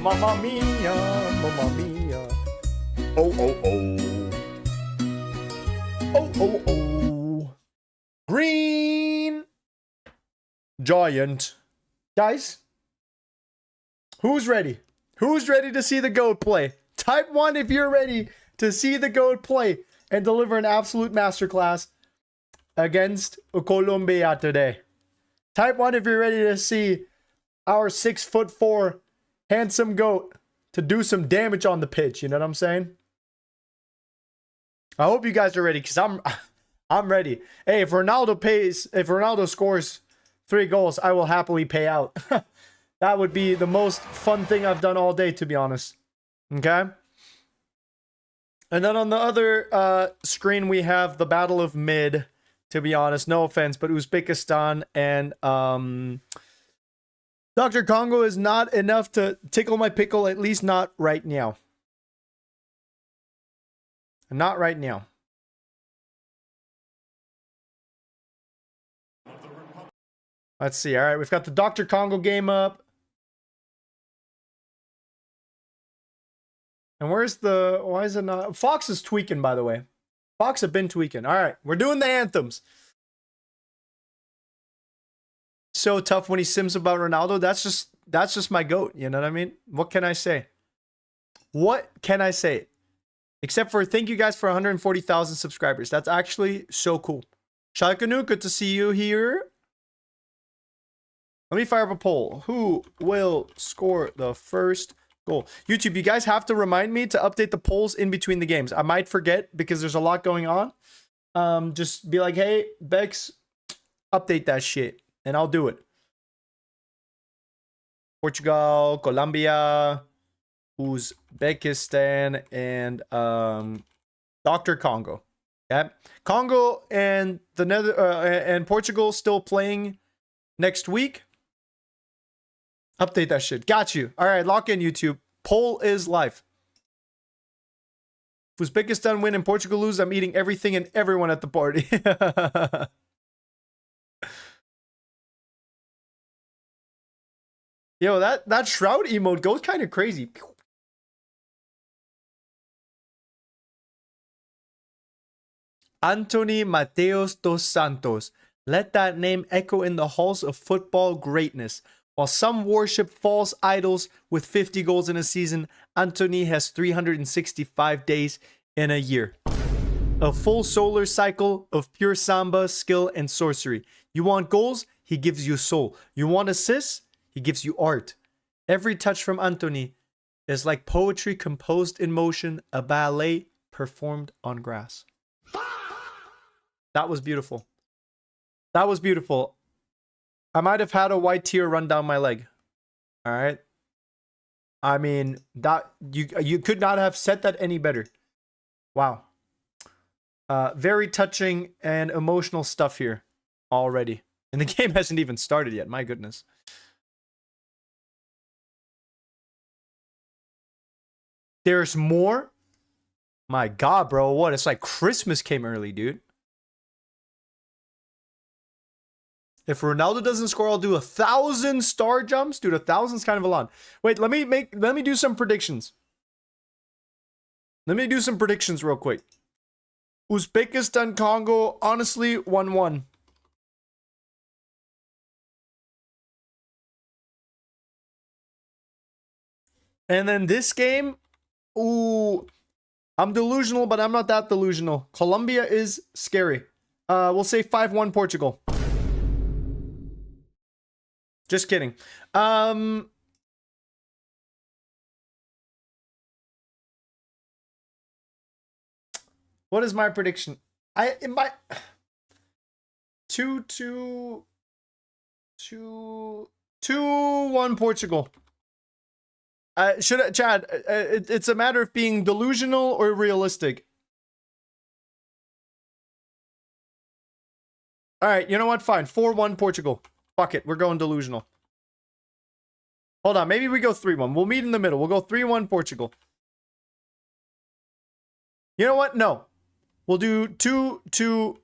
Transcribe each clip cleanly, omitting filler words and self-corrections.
Mamma mia, mamma mia. Oh, oh, oh. Oh, oh, oh. Green Giant. Guys, who's ready? Who's ready to see the GOAT play? Type 1 if you're ready to see the GOAT play and deliver an absolute masterclass against Colombia today. Type 1 if you're ready to see our 6'4" handsome GOAT to do some damage on the pitch. You know what I'm saying? I hope you guys are ready, because I'm ready. Hey, if Ronaldo scores 3 goals, I will happily pay out. That would be the most fun thing I've done all day, to be honest. Okay? And then on the other screen, we have the Battle of Mid, to be honest. No offense, but Uzbekistan and Dr. Congo is not enough to tickle my pickle, at least not right now. Not right now. Let's see. All right, we've got the Dr. Congo game up. And where's the... Why is it not... Fox is tweaking, by the way. Fox have been tweaking. All right, we're doing the anthems. So tough when he sims about Ronaldo. That's just my GOAT. You know what I mean? What can I say? What can I say? Except for thank you guys for 140,000 subscribers. That's actually so cool. Shalkanu, good to see you here. Let me fire up a poll. Who will score the first goal? YouTube, you guys have to remind me to update the polls in between the games. I might forget because there's a lot going on. Just be like, hey, Bex, update that shit. And I'll do it. Portugal, Colombia, Uzbekistan, and Dr. Congo. Yeah, Congo and and Portugal still playing next week. Update that shit. Got you. All right, lock in, YouTube. Poll is live. If Uzbekistan win and Portugal lose, I'm eating everything and everyone at the party. Yo, that shroud emote goes kind of crazy. Anthony Mateos dos Santos. Let that name echo in the halls of football greatness. While some worship false idols with 50 goals in a season, Anthony has 365 days in a year. A full solar cycle of pure samba, skill, and sorcery. You want goals? He gives you soul. You want assists? He gives you art. Every touch from Anthony is like poetry composed in motion, a ballet performed on grass. That was beautiful. That was beautiful. I might have had a white tear run down my leg. All right. I mean, that you could not have said that any better. Wow. Very touching and emotional stuff here already. And the game hasn't even started yet. My goodness. There's more? My God, bro. What? It's like Christmas came early, dude. If Ronaldo doesn't score, I'll do 1,000 star jumps. Dude, 1,000's kind of a lot. Wait, let me do some predictions. Let me do some predictions real quick. Uzbekistan, Congo, honestly, 1-1. And then this game, ooh, I'm delusional, but I'm not that delusional. Colombia is scary. We'll say 5-1 Portugal. Just kidding. What is my prediction? 2-1 Portugal. Chad, it's a matter of being delusional or realistic. All right, you know what? Fine. 4-1 Portugal. Fuck it. We're going delusional. Hold on. Maybe we go 3-1. We'll meet in the middle. We'll go 3-1 Portugal. You know what? No. We'll do 2-2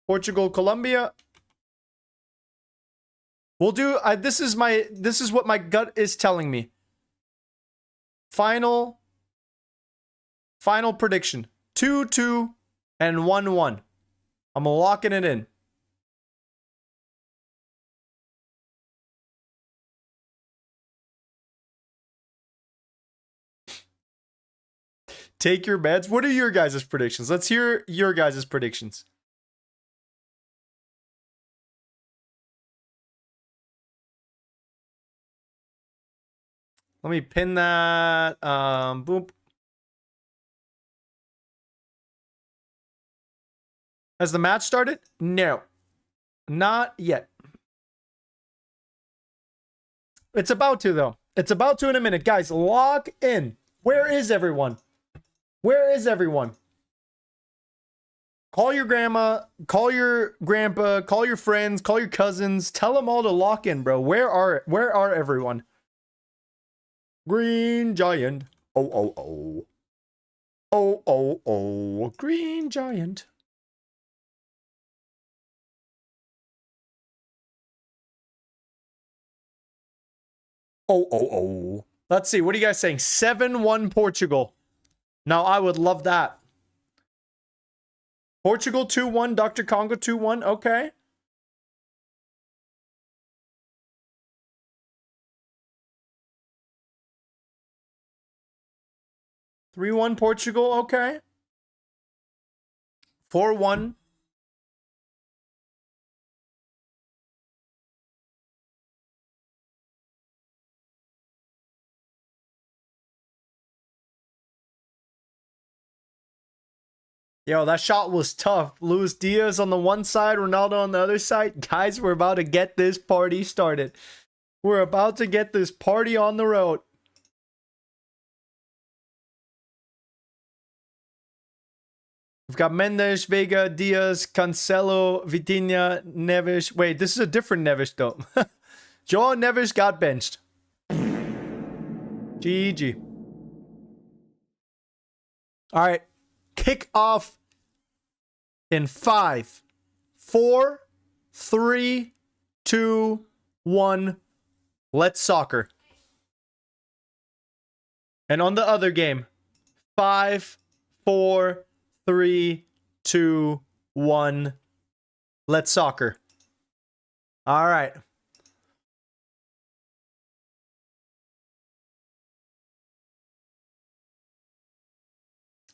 Portugal, Colombia. We'll do. This is what my gut is telling me. Final prediction: 2-2 and 1-1. I'm locking it in. Take your bets. What are your guys' predictions? Let's hear your guys' predictions. Let me pin that. Boop. Has the match started? No. Not yet. It's about to, though. It's about to in a minute. Guys, lock in. Where is everyone? Where is everyone? Call your grandma, call your grandpa, call your friends, call your cousins. Tell them all to lock in, bro. Where are everyone? Green Giant. Oh, oh, oh. Oh, oh, oh. Green Giant. Oh, oh, oh. Let's see. What are you guys saying? 7-1 Portugal. Now, I would love that. Portugal 2-1. Dr. Congo 2-1. Okay. (3-1) Portugal. Okay. 4-1. Yo, that shot was tough. Luis Diaz on the one side, Ronaldo on the other side. Guys, we're about to get this party started. We're about to get this party on the road. We've got Mendes, Vega, Diaz, Cancelo, Vitinha, Neves. Wait, this is a different Neves, though. Joao Neves got benched. GG. All right. Kick off in 5, 4, 3, 2, 1. Let's soccer. And on the other game, 5, 4, 3, 2, 1. Let's soccer. All right.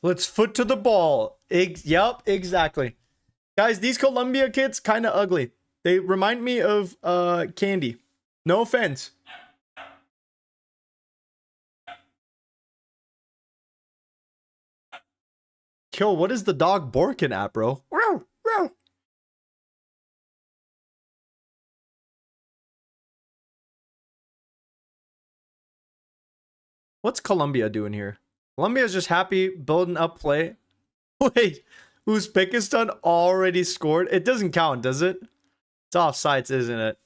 Let's foot to the ball. Yep, exactly. Guys, these Colombia kids kind of ugly. They remind me of Candy. No offense. Yo, what is the dog barking at, bro? What's Colombia doing here? Colombia's just happy building up play. Wait, Uzbekistan already scored? It doesn't count, does it? It's offsides, isn't it?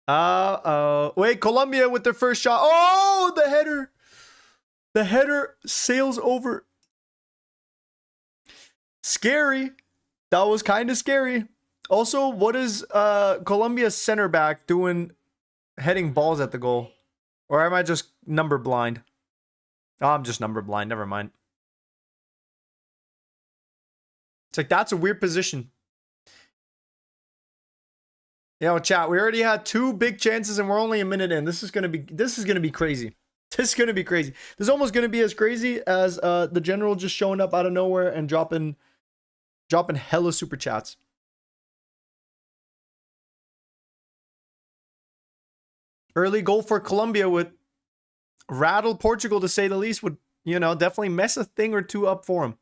Uh-oh. Wait, Colombia with their first shot. Oh, the header. The header sails over. Scary. That was kind of scary. Also, what is Colombia's center back doing heading balls at the goal? Or am I just number blind? Oh, I'm just number blind. Never mind. It's like, that's a weird position. Yo, chat, we already had 2 big chances and we're only a minute in. This is gonna be crazy. This is gonna be crazy. This is almost gonna be as crazy as the general just showing up out of nowhere and dropping hella super chats. Early goal for Colombia would rattle Portugal, to say the least. Would, you know, definitely mess a thing or two up for him.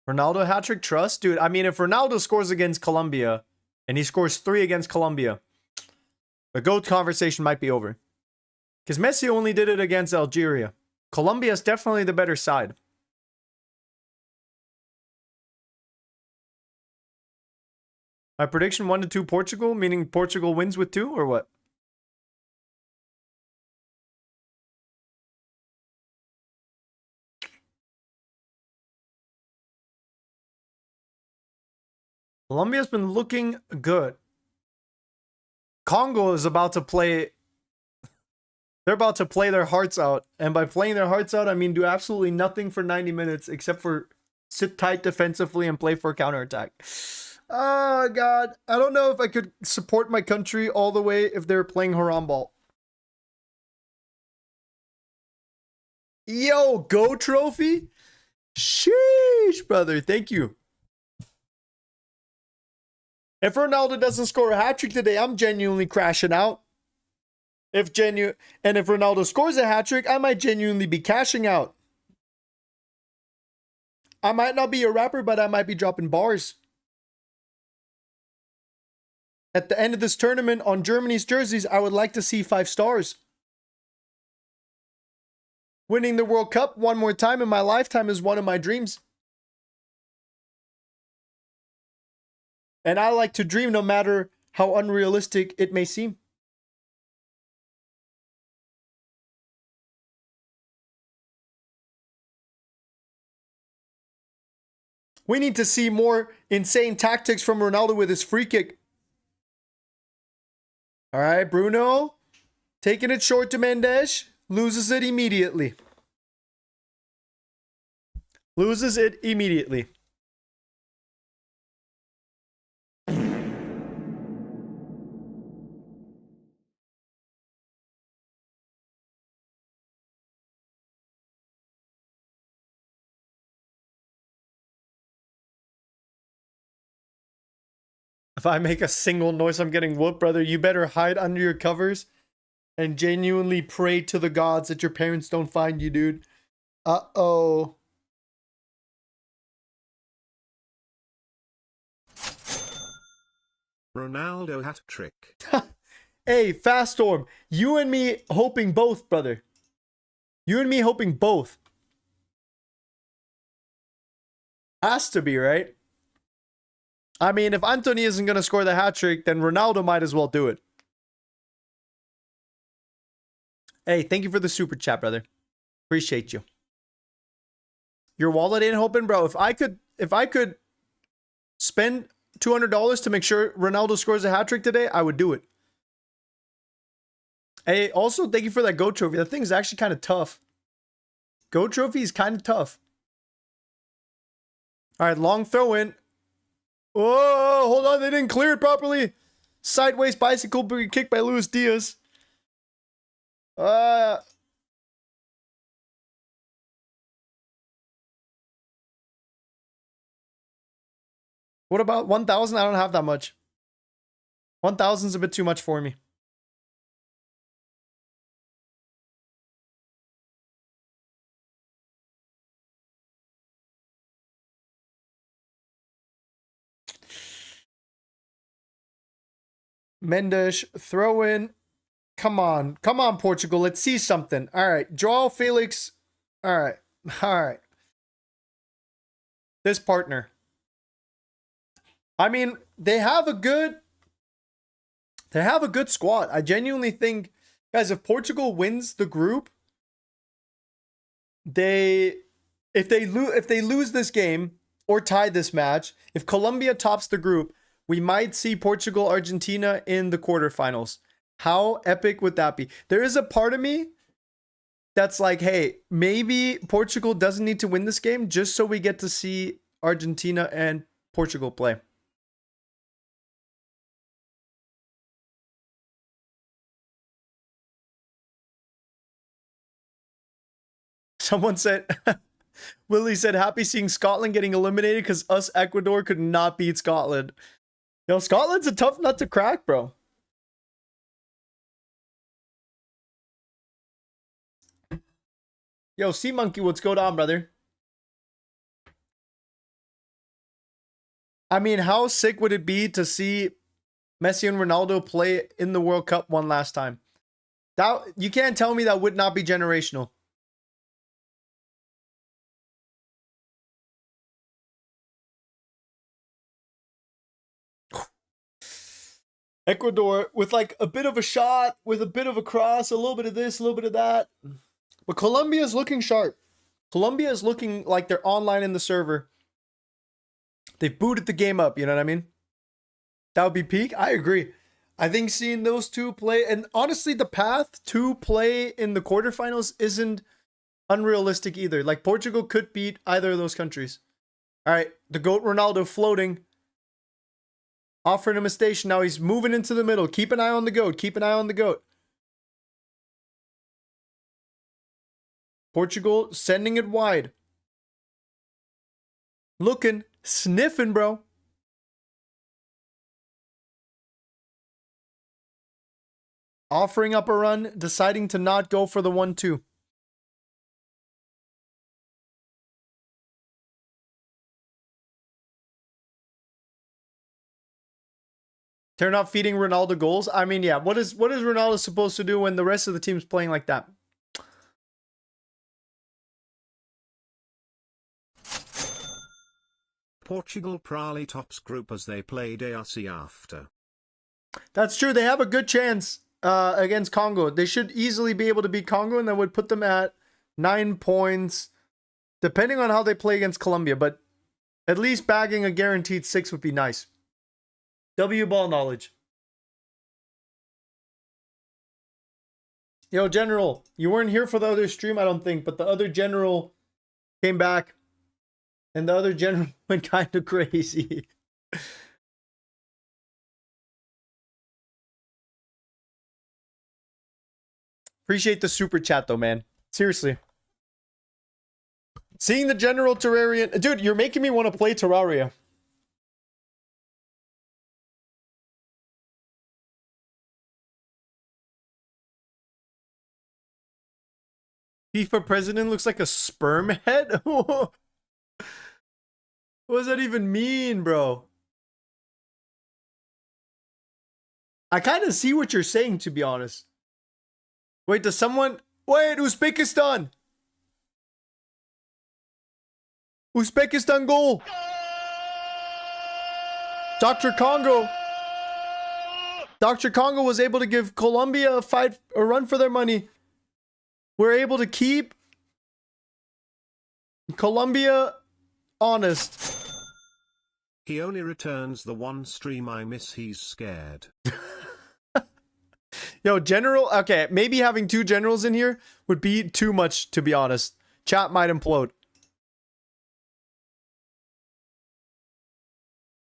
Ronaldo hat-trick trust? Dude, I mean, if Ronaldo scores against Colombia and he scores 3 against Colombia, the GOAT conversation might be over. Because Messi only did it against Algeria. Colombia is definitely the better side. My prediction 1-2 Portugal, meaning Portugal wins with 2 or what? Colombia's been looking good. Congo is about to play. They're about to play their hearts out. And by playing their hearts out, I mean do absolutely nothing for 90 minutes except for sit tight defensively and play for a counterattack. Oh, God. I don't know if I could support my country all the way if they're playing haram ball. Yo, go trophy? Sheesh, brother. Thank you. If Ronaldo doesn't score a hat-trick today, I'm genuinely crashing out. If Ronaldo scores a hat-trick, I might genuinely be cashing out. I might not be a rapper, but I might be dropping bars. At the end of this tournament on Germany's jerseys, I would like to see 5 stars. Winning the World Cup one more time in my lifetime is one of my dreams. And I like to dream no matter how unrealistic it may seem. We need to see more insane tactics from Ronaldo with his free kick. All right, Bruno. Taking it short to Mendes. Loses it immediately. Loses it immediately. If I make a single noise, I'm getting whooped, brother. You better hide under your covers and genuinely pray to the gods that your parents don't find you, dude. Uh-oh. Ronaldo hat trick. Hey, Fast Storm. You and me hoping both, brother. You and me hoping both. Has to be, right? I mean, if Antony isn't going to score the hat trick, then Ronaldo might as well do it. Hey, thank you for the super chat, brother. Appreciate you. Your wallet ain't open, bro. If I could spend $200 to make sure Ronaldo scores a hat trick today, I would do it. Hey, also thank you for that GOAT trophy. That thing's actually kind of tough. GOAT trophy is kind of tough. All right, long throw in. Oh, hold on. They didn't clear it properly. Sideways bicycle kick by Luis Diaz. What about 1,000? I don't have that much. 1,000 is a bit too much for me. Mendes, throw in. Come on. Come on, Portugal. Let's see something. All right. Joao Felix. All right. All right. This partner. I mean, they have a good squad. I genuinely think, guys, if Portugal wins the group, if they lose this game or tie this match, if Colombia tops the group, we might see Portugal, Argentina in the quarterfinals. How epic would that be? There is a part of me that's like, hey, maybe Portugal doesn't need to win this game just so we get to see Argentina and Portugal play. Someone said, Willie said, happy seeing Scotland getting eliminated because us Ecuador could not beat Scotland. Yo, Scotland's a tough nut to crack, bro. Yo, Sea Monkey, what's going on, brother? I mean, how sick would it be to see Messi and Ronaldo play in the World Cup one last time? That you can't tell me that would not be generational. Ecuador with like a bit of a shot, with a bit of a cross, a little bit of this, a little bit of that. But Colombia is looking sharp. Colombia is looking like they're online in the server. They've booted the game up, you know what I mean? That would be peak. I agree. I think seeing those two play, and honestly, the path to play in the quarterfinals isn't unrealistic either. Like Portugal could beat either of those countries. All right, the GOAT Ronaldo floating, offering him a station. Now he's moving into the middle. Keep an eye on the GOAT. Keep an eye on the GOAT. Portugal sending it wide. Looking, sniffing, bro. Offering up a run, deciding to not go for the 1-2. They're not feeding Ronaldo goals. I mean, yeah, what is Ronaldo supposed to do when the rest of the team's playing like that? Portugal probably tops group as they play DRC after. That's true. They have a good chance against Congo. They should easily be able to beat Congo, and that would put them at 9 points, depending on how they play against Colombia. But at least bagging a guaranteed 6 would be nice. W ball knowledge. Yo, General, you weren't here for the other stream, I don't think, but the other General came back, and the other General went kind of crazy. Appreciate the super chat, though, man. Seriously. Seeing the General Terrarian... Dude, you're making me want to play Terraria. FIFA president looks like a sperm head? What does that even mean, bro? I kind of see what you're saying, to be honest. Wait, does someone... Wait, Uzbekistan! Uzbekistan goal! Dr. Congo! Dr. Congo was able to give Colombia a run for their money. We're able to keep Colombia honest. He only returns the one stream I miss, he's scared. Yo, General, okay, maybe having 2 generals in here would be too much, to be honest. Chat might implode.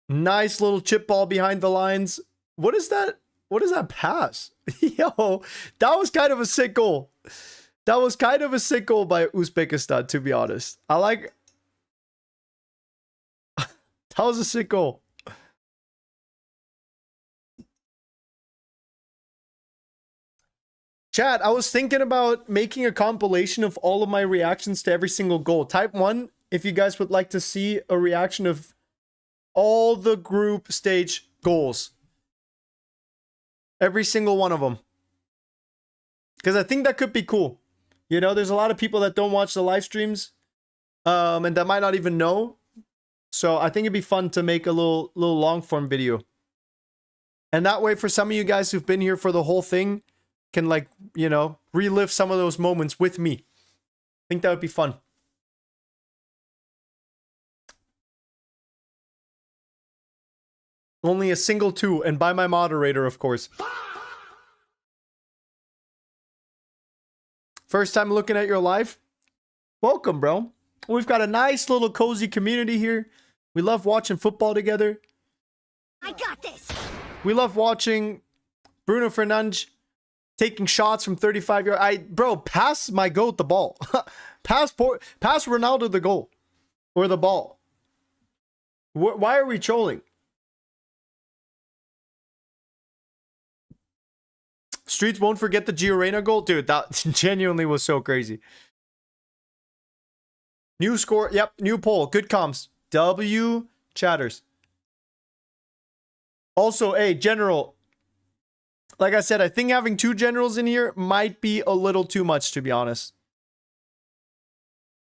Nice little chip ball behind the lines. What is that? What is that pass? Yo, that was kind of a sick goal. That was kind of a sick goal by Uzbekistan, to be honest. I like... That was a sick goal. Chat, I was thinking about making a compilation of all of my reactions to every single goal. Type 1 if you guys would like to see a reaction of all the group stage goals. Every single one of them. Because I think that could be cool. You know, there's a lot of people that don't watch the live streams. And that might not even know. So I think it'd be fun to make a little long form video. And that way, for some of you guys who've been here for the whole thing, can, like, you know, relive some of those moments with me. I think that would be fun. Only a single 2, and by my moderator, of course. First time looking at your live? Welcome, bro. We've got a nice little cozy community here. We love watching football together. I got this. We love watching Bruno Fernandes taking shots from 35 yards. Bro, pass my GOAT the ball. pass Ronaldo the goal. Or the ball. Why are we trolling? Streets won't forget the Gio Reyna goal. Dude, that genuinely was so crazy. New score. Yep, new poll. Good comms. W chatters. Also, hey, General. Like I said, I think having 2 generals in here might be a little too much, to be honest.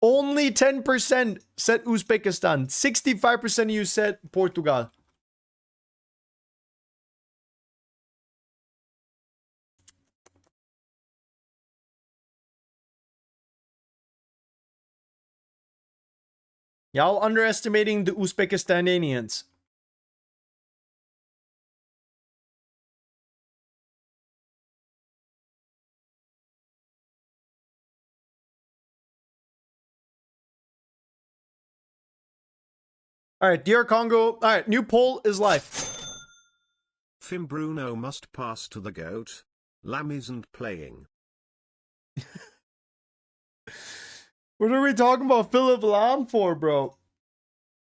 Only 10% said Uzbekistan. 65% of you said Portugal. Y'all underestimating the Uzbekistanians. All right, dear Congo. All right, new poll is live. Fim Bruno must pass to the GOAT. Lam isn't playing. What are we talking about Philip Lahm for, bro?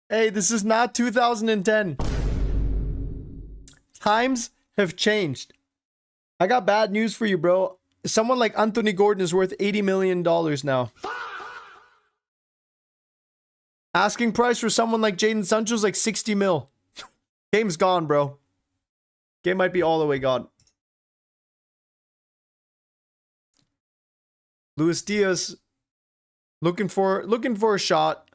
Hey, this is not 2010. Times have changed. I got bad news for you, bro. Someone like Anthony Gordon is worth $80 million now. Asking price for someone like Jadon Sancho is like 60 mil. Game's gone, bro. Game might be all the way gone. Luis Diaz looking for a shot.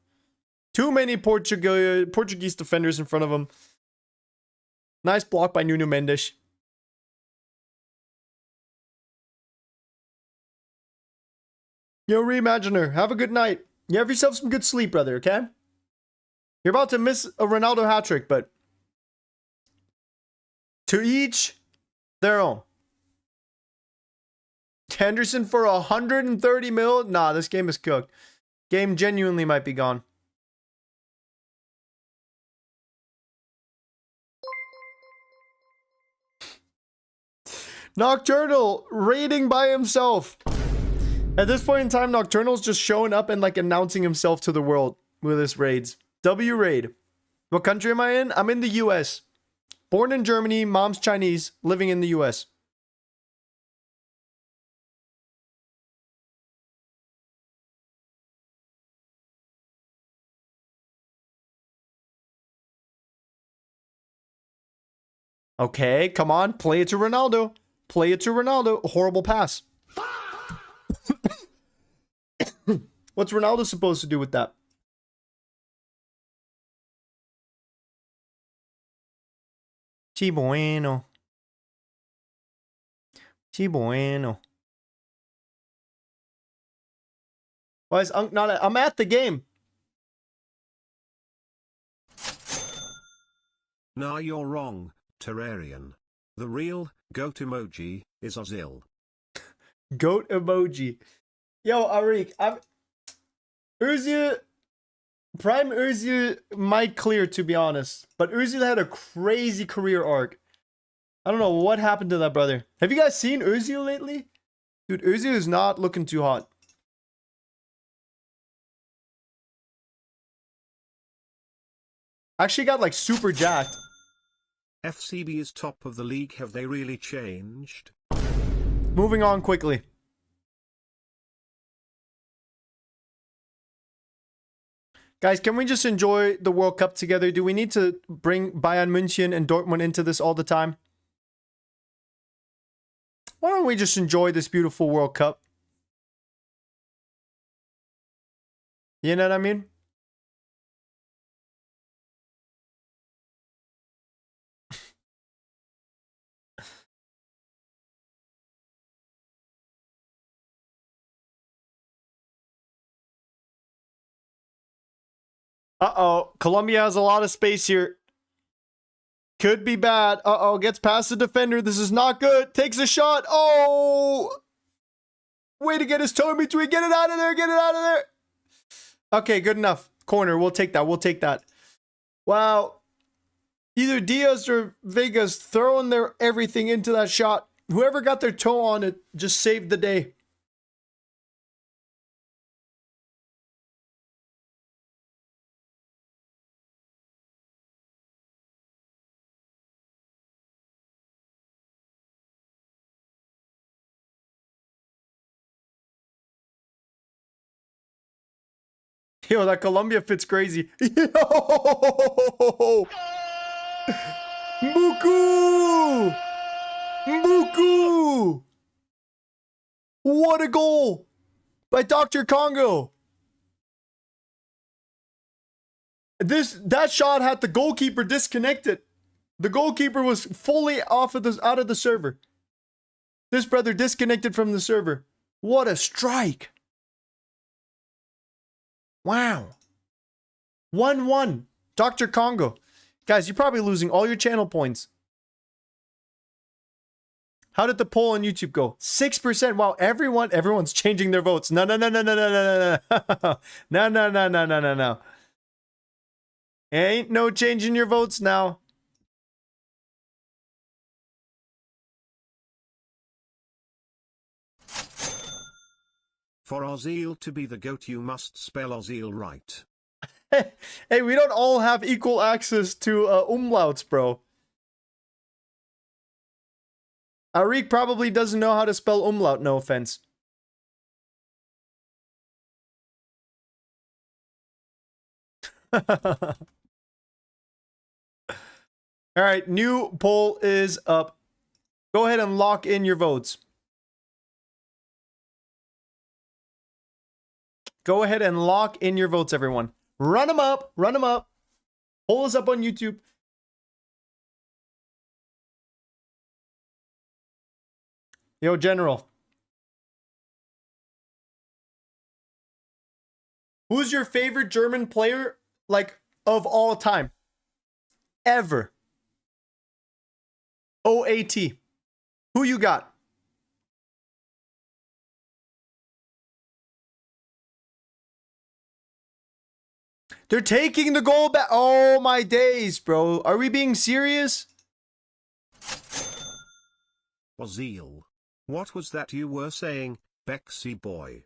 Too many Portuguese defenders in front of him. Nice block by Nuno Mendes. Yo, Reimaginer, have a good night. You have yourself some good sleep, brother, okay? You're about to miss a Ronaldo hat-trick, but to each their own. Henderson for 130 mil? Nah, this game is cooked. Game genuinely might be gone. Nocturnal raiding by himself. At this point in time, Nocturnal's just showing up and like announcing himself to the world with his raids. W raid. What country am I in? I'm in the US. Born in Germany, mom's Chinese, living in the US. Okay, come on, play it to Ronaldo. Play it to Ronaldo. A horrible pass. What's Ronaldo supposed to do with that? Sí bueno. Sí bueno. Why is Unk not I'm at the game. Nah, you're wrong, Terrarian. The real GOAT emoji is Ozil. Goat emoji. Yo, Arik, Özil, Prime Özil might clear, to be honest. But Özil had a crazy career arc. I don't know what happened to that brother. Have you guys seen Özil lately? Dude, Özil is not looking too hot. Actually got like super jacked. FCB is top of the league. Have they really changed? Moving on quickly. Guys, can we just enjoy the World Cup together? Do we need to bring Bayern München and Dortmund into this all the time? Why don't we just enjoy this beautiful World Cup? You know what I mean? Uh-oh. Colombia has a lot of space here. Could be bad. Uh-oh. Gets past the defender. This is not good. Takes a shot. Oh! Way to get his toe in between. Get it out of there. Get it out of there. Okay, good enough. Corner. We'll take that. We'll take that. Wow. Either Diaz or Vegas throwing their everything into that shot. Whoever got their toe on it just saved the day. Yo, that Colombia fits crazy. Yo! Mbuku! Mbuku! What a goal by Dr. Congo. That shot had the goalkeeper disconnected. The goalkeeper was fully out of the server. This brother disconnected from the server. What a strike. Wow. 1-1. Dr. Congo. Guys, you're probably losing all your channel points. How did the poll on YouTube go? 6%. Wow, everyone's changing their votes. No. No. Ain't no changing your votes now. For Ozil to be the GOAT, you must spell Ozil right. Hey, we don't all have equal access to umlauts, bro. Arik probably doesn't know how to spell umlaut, no offense. All right, new poll is up. Go ahead and lock in your votes. Go ahead and lock in your votes, everyone. Run them up. Run them up. Poll is up on YouTube. Yo, General. Who's your favorite German player, like, of all time? Ever. OAT. Who you got? They're taking the goal back. Oh, my days, bro. Are we being serious? Ozil. What was that you were saying, Bexy boy?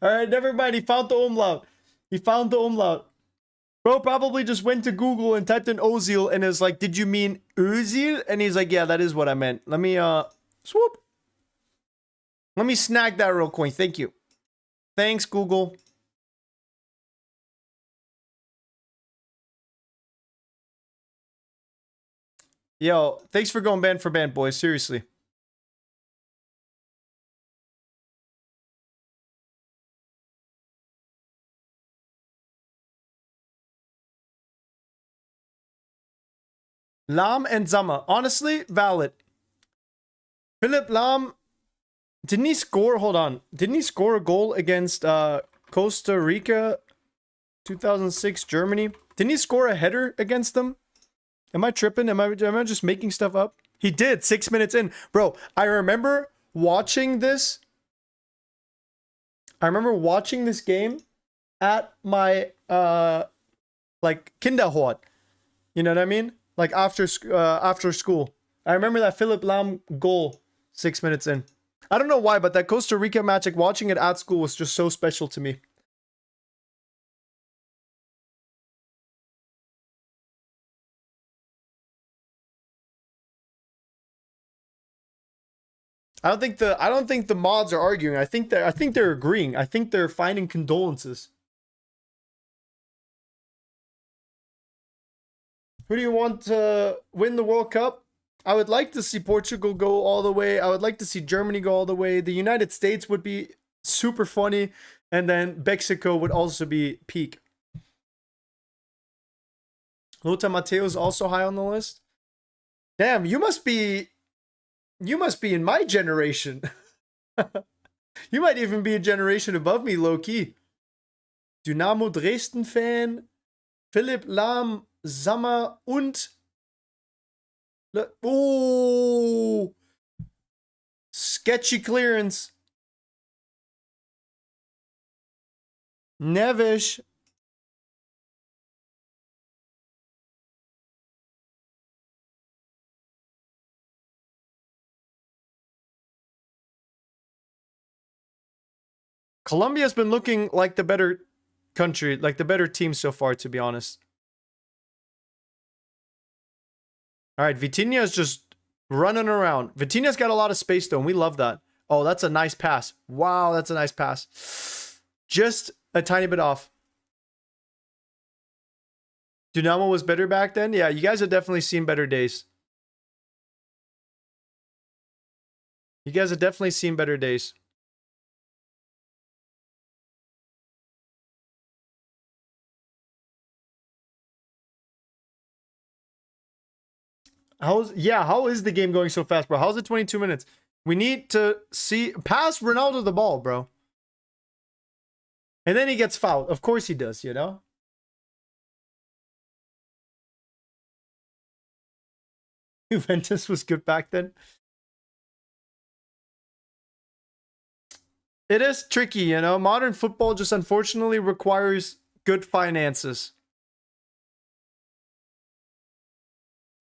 Alright, never mind. He found the umlaut. He found the umlaut. Bro probably just went to Google and typed in Ozil and is like, did you mean Özil? And he's like, yeah, that is what I meant. Let me, swoop. Let me snag that real quick. Thank you. Thanks, Google. Yo, thanks for going band for band, boys. Seriously. Lahm and Zama. Honestly, valid. Philipp Lahm, didn't he score? Hold on. Didn't he score a goal against Costa Rica 2006 Germany? Didn't he score a header against them? Am I tripping? Am I just making stuff up? He did 6 minutes in. Bro, I remember watching this. I remember watching this game at my like Kinderhort. You know what I mean? Like after school. I remember that Philipp Lahm goal 6 minutes in. I don't know why, but that Costa Rica match, like watching it at school was just so special to me. I don't think the mods are arguing. I think they're agreeing. I think they're finding condolences. Who do you want to win the World Cup? I would like to see Portugal go all the way. I would like to see Germany go all the way. The United States would be super funny. And then Mexico would also be peak. Lothar Matthäus is also high on the list. Damn, you must be in my generation. You might even be a generation above me, low-key. Dynamo Dresden-Fan. Philipp Lahm, Sammer und... Oh! Sketchy clearance. Neves. Colombia's been looking like the better country, like the better team so far, to be honest. All right, Vitinha's just running around. Vitinha's got a lot of space, though, and we love that. Oh, that's a nice pass. Wow, that's a nice pass. Just a tiny bit off. Dynamo was better back then? Yeah, you guys have definitely seen better days. You guys have definitely seen better days. How is the game going so fast, bro? How's it 22 minutes? We need to see pass Ronaldo the ball, bro. And then he gets fouled. Of course he does, you know? Juventus was good back then. It is tricky, you know? Modern football just unfortunately requires good finances.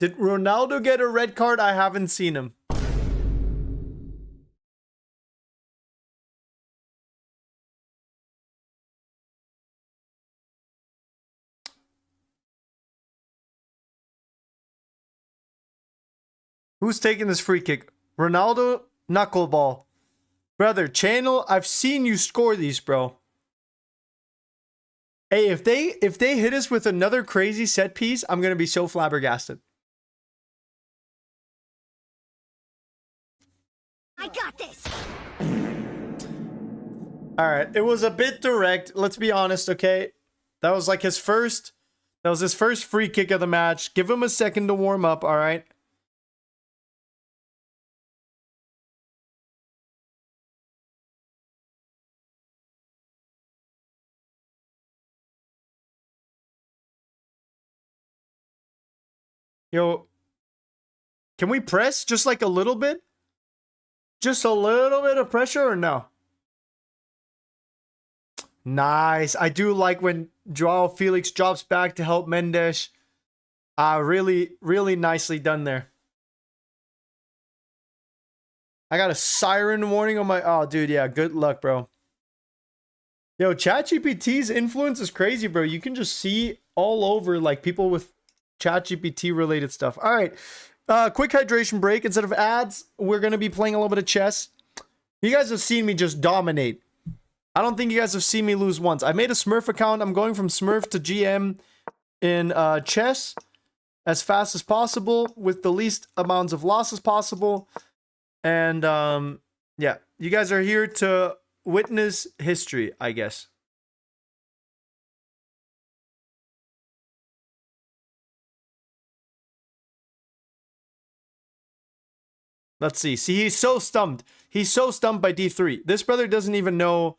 Did Ronaldo get a red card? I haven't seen him. Who's taking this free kick? Ronaldo, knuckleball. Brother, channel, I've seen you score these, bro. Hey, if they hit us with another crazy set piece, I'm gonna be so flabbergasted. I got this. All right, it was a bit direct. Let's be honest, okay? That was like his first free kick of the match. Give him a second to warm up, all right? Yo, can we press just like a little bit? Just a little bit of pressure or no? Nice. I do like when Joao Felix drops back to help Mendes. Really, really nicely done there. I got a siren warning on my... Oh, dude, yeah. Good luck, bro. Yo, ChatGPT's influence is crazy, bro. You can just see all over, like, people with ChatGPT related stuff. All right. Quick hydration break. Instead of ads, we're going to be playing a little bit of chess. You guys have seen me just dominate. I don't think you guys have seen me lose once. I made a Smurf account. I'm going from Smurf to GM in chess as fast as possible with the least amounts of losses possible. And yeah, you guys are here to witness history, I guess. Let's see. See, he's so stumped. He's so stumped by D3. This brother doesn't even know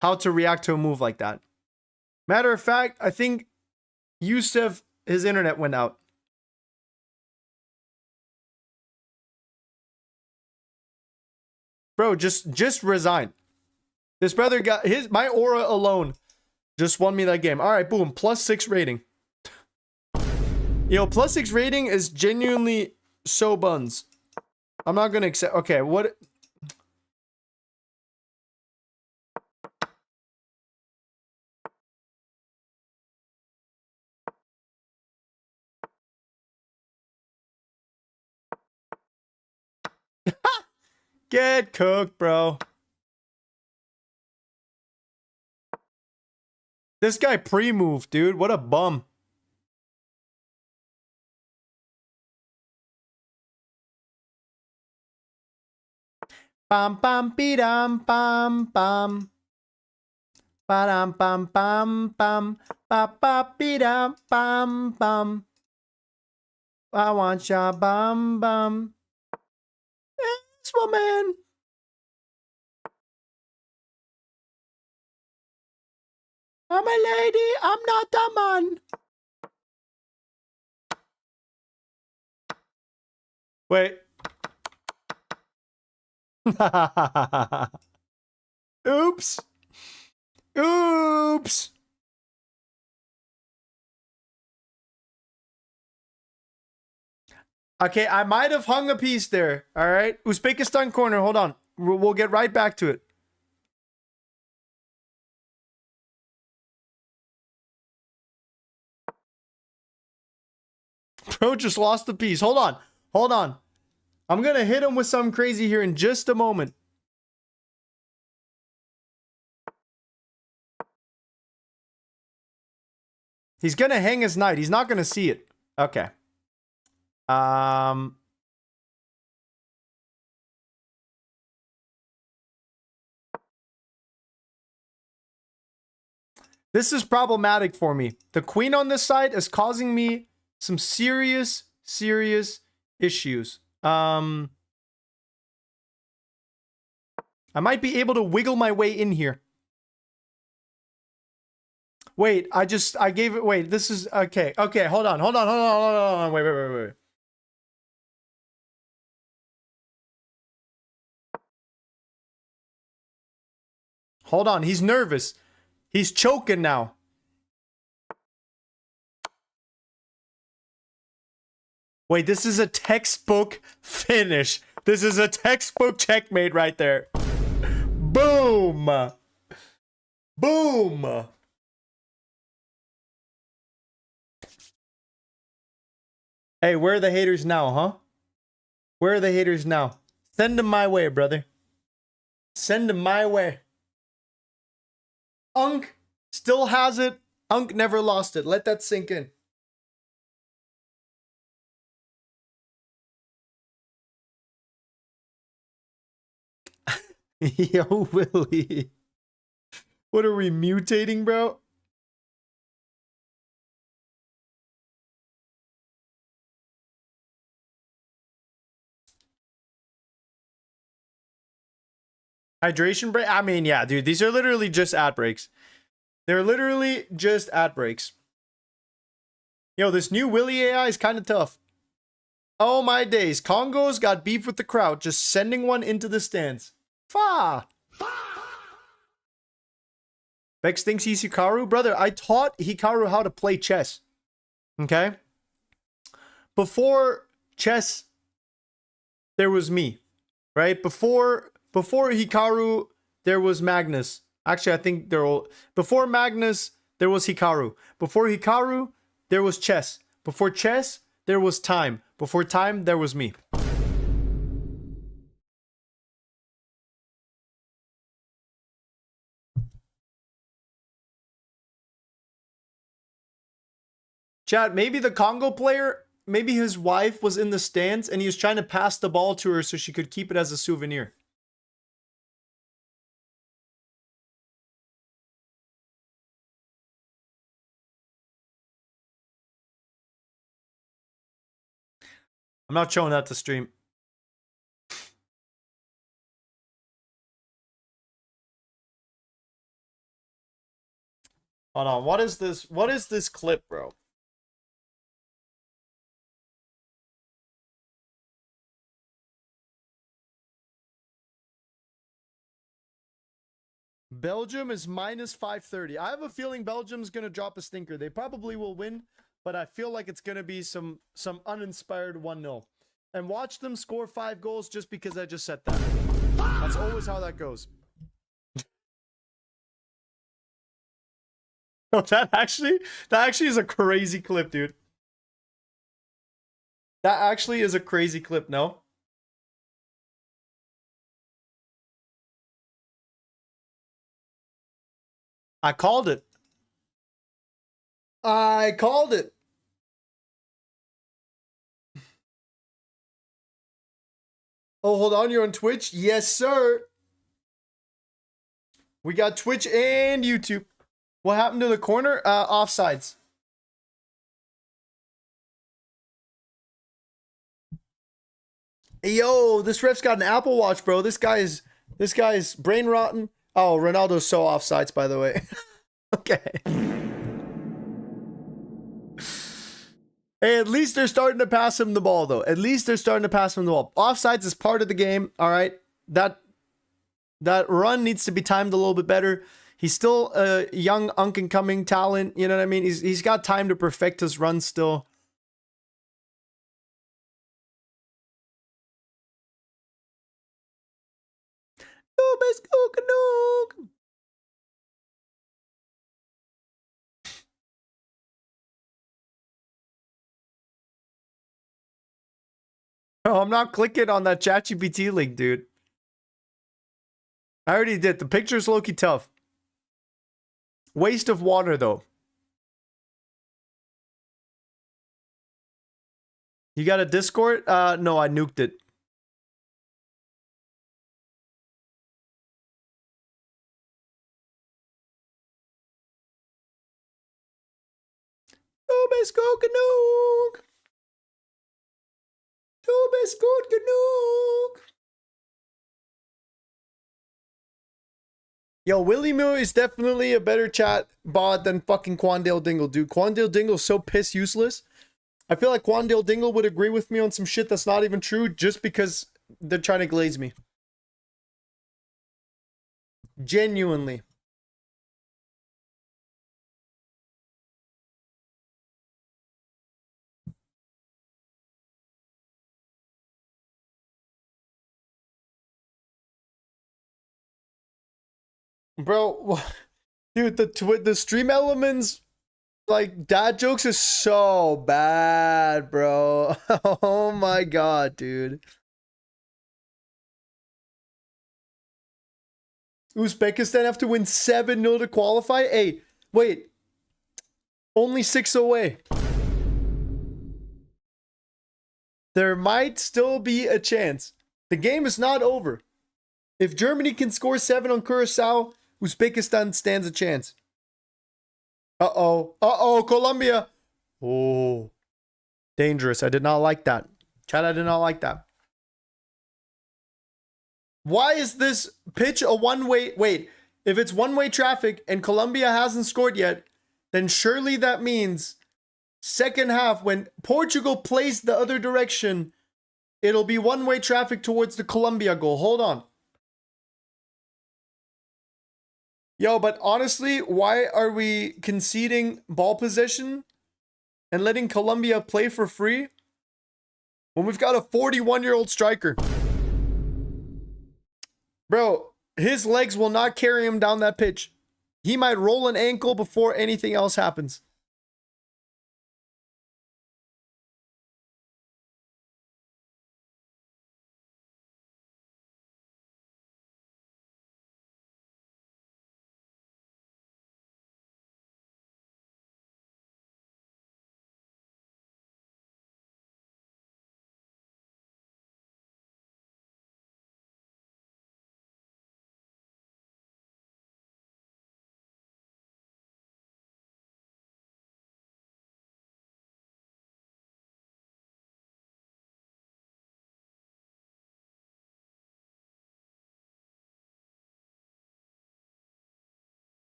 how to react to a move like that. Matter of fact, I think Yusuf, his internet went out. Bro, just resign. This brother got my aura alone just won me that game. All right, boom, +6 rating. Yo, +6 rating is genuinely so buns. I'm not gonna accept. Okay, what? Get cooked, bro. This guy pre-moved, dude. What a bum. Bam bam bidam bam bam. Ba-dam bam bam bam. Ba ba bidam bam bam. I want ya bam bam. This woman. I'm a lady, I'm not a man. Wait. Oops. Oops. Okay, I might have hung a piece there. All right. Uzbekistan corner. Hold on. We'll get right back to it. Bro just lost the piece. Hold on. Hold on. I'm going to hit him with something crazy here in just a moment. He's going to hang his knight. He's not going to see it. Okay. This is problematic for me. The queen on this side is causing me some serious issues. I might be able to wiggle my way in here. Wait, I gave it, wait, this is, okay, hold on, wait. Hold on, he's nervous. He's choking now. Wait, this is a textbook finish. This is a textbook checkmate right there. Boom. Boom. Hey, where are the haters now, huh? Where are the haters now? Send them my way, brother. Send them my way. Unk still has it. Unk never lost it. Let that sink in. Yo, Willie. What are we mutating, bro? Hydration break? I mean, yeah, dude. These are literally just ad breaks. They're literally just ad breaks. Yo, this new Willie AI is kind of tough. Oh my days. Congo's got beef with the crowd, just sending one into the stands. Fa! Bex thinks he's Hikaru? Brother, I taught Hikaru how to play chess. Okay? Before chess, there was me. Right? Before Hikaru, there was Magnus. Actually, I think they're all... Before Magnus, there was Hikaru. Before Hikaru, there was chess. Before chess, there was time. Before time, there was me. Chat, maybe the Congo player, maybe his wife was in the stands and he was trying to pass the ball to her so she could keep it as a souvenir. I'm not showing that to stream. Hold on, what is this? What is this clip, bro? Belgium is minus 530. I have a feeling Belgium's gonna drop a stinker. They probably will win, but I feel like it's gonna be some uninspired 1-0. And watch them score 5 goals just because I just said that. That's always how that goes. Oh, that actually is a crazy clip, dude. That actually is a crazy clip, no? I called it. I called it. Oh, hold on. You're on Twitch? Yes, sir. We got Twitch and YouTube. What happened to the corner? Offsides. Hey, yo, this ref's got an Apple Watch, bro. This guy's brain rotten. Oh, Ronaldo's so offsides, by the way. Okay. Hey, at least they're starting to pass him the ball, though. At least they're starting to pass him the ball. Offsides is part of the game, all right? That run needs to be timed a little bit better. He's still a young, up-and-coming talent. You know what I mean? He's got time to perfect his run still. Oh, I'm not clicking on that ChatGPT link, dude. I already did. The picture's low-key tough. Waste of water, though. You got a Discord? No, I nuked it. Yo, Willie Moo is definitely a better chat bot than fucking Quandale Dingle, dude. Quandale Dingle's so piss useless. I feel like Quandale Dingle would agree with me on some shit that's not even true just because they're trying to glaze me. Genuinely. Bro, dude, the stream elements, like, dad jokes are so bad, bro. Oh my god, dude. Uzbekistan have to win 7-0 to qualify? Hey, wait. Only 6 away. There might still be a chance. The game is not over. If Germany can score 7 on Curacao, Uzbekistan stands a chance. Uh-oh. Uh-oh, Colombia. Oh. Dangerous. I did not like that. Chad, I did not like that. Why is this pitch a one-way? Wait, if it's one-way traffic and Colombia hasn't scored yet, then surely that means second half, when Portugal plays the other direction, it'll be one-way traffic towards the Colombia goal. Hold on. Yo, but honestly, why are we conceding ball possession and letting Colombia play for free when we've got a 41-year-old striker? Bro, his legs will not carry him down that pitch. He might roll an ankle before anything else happens.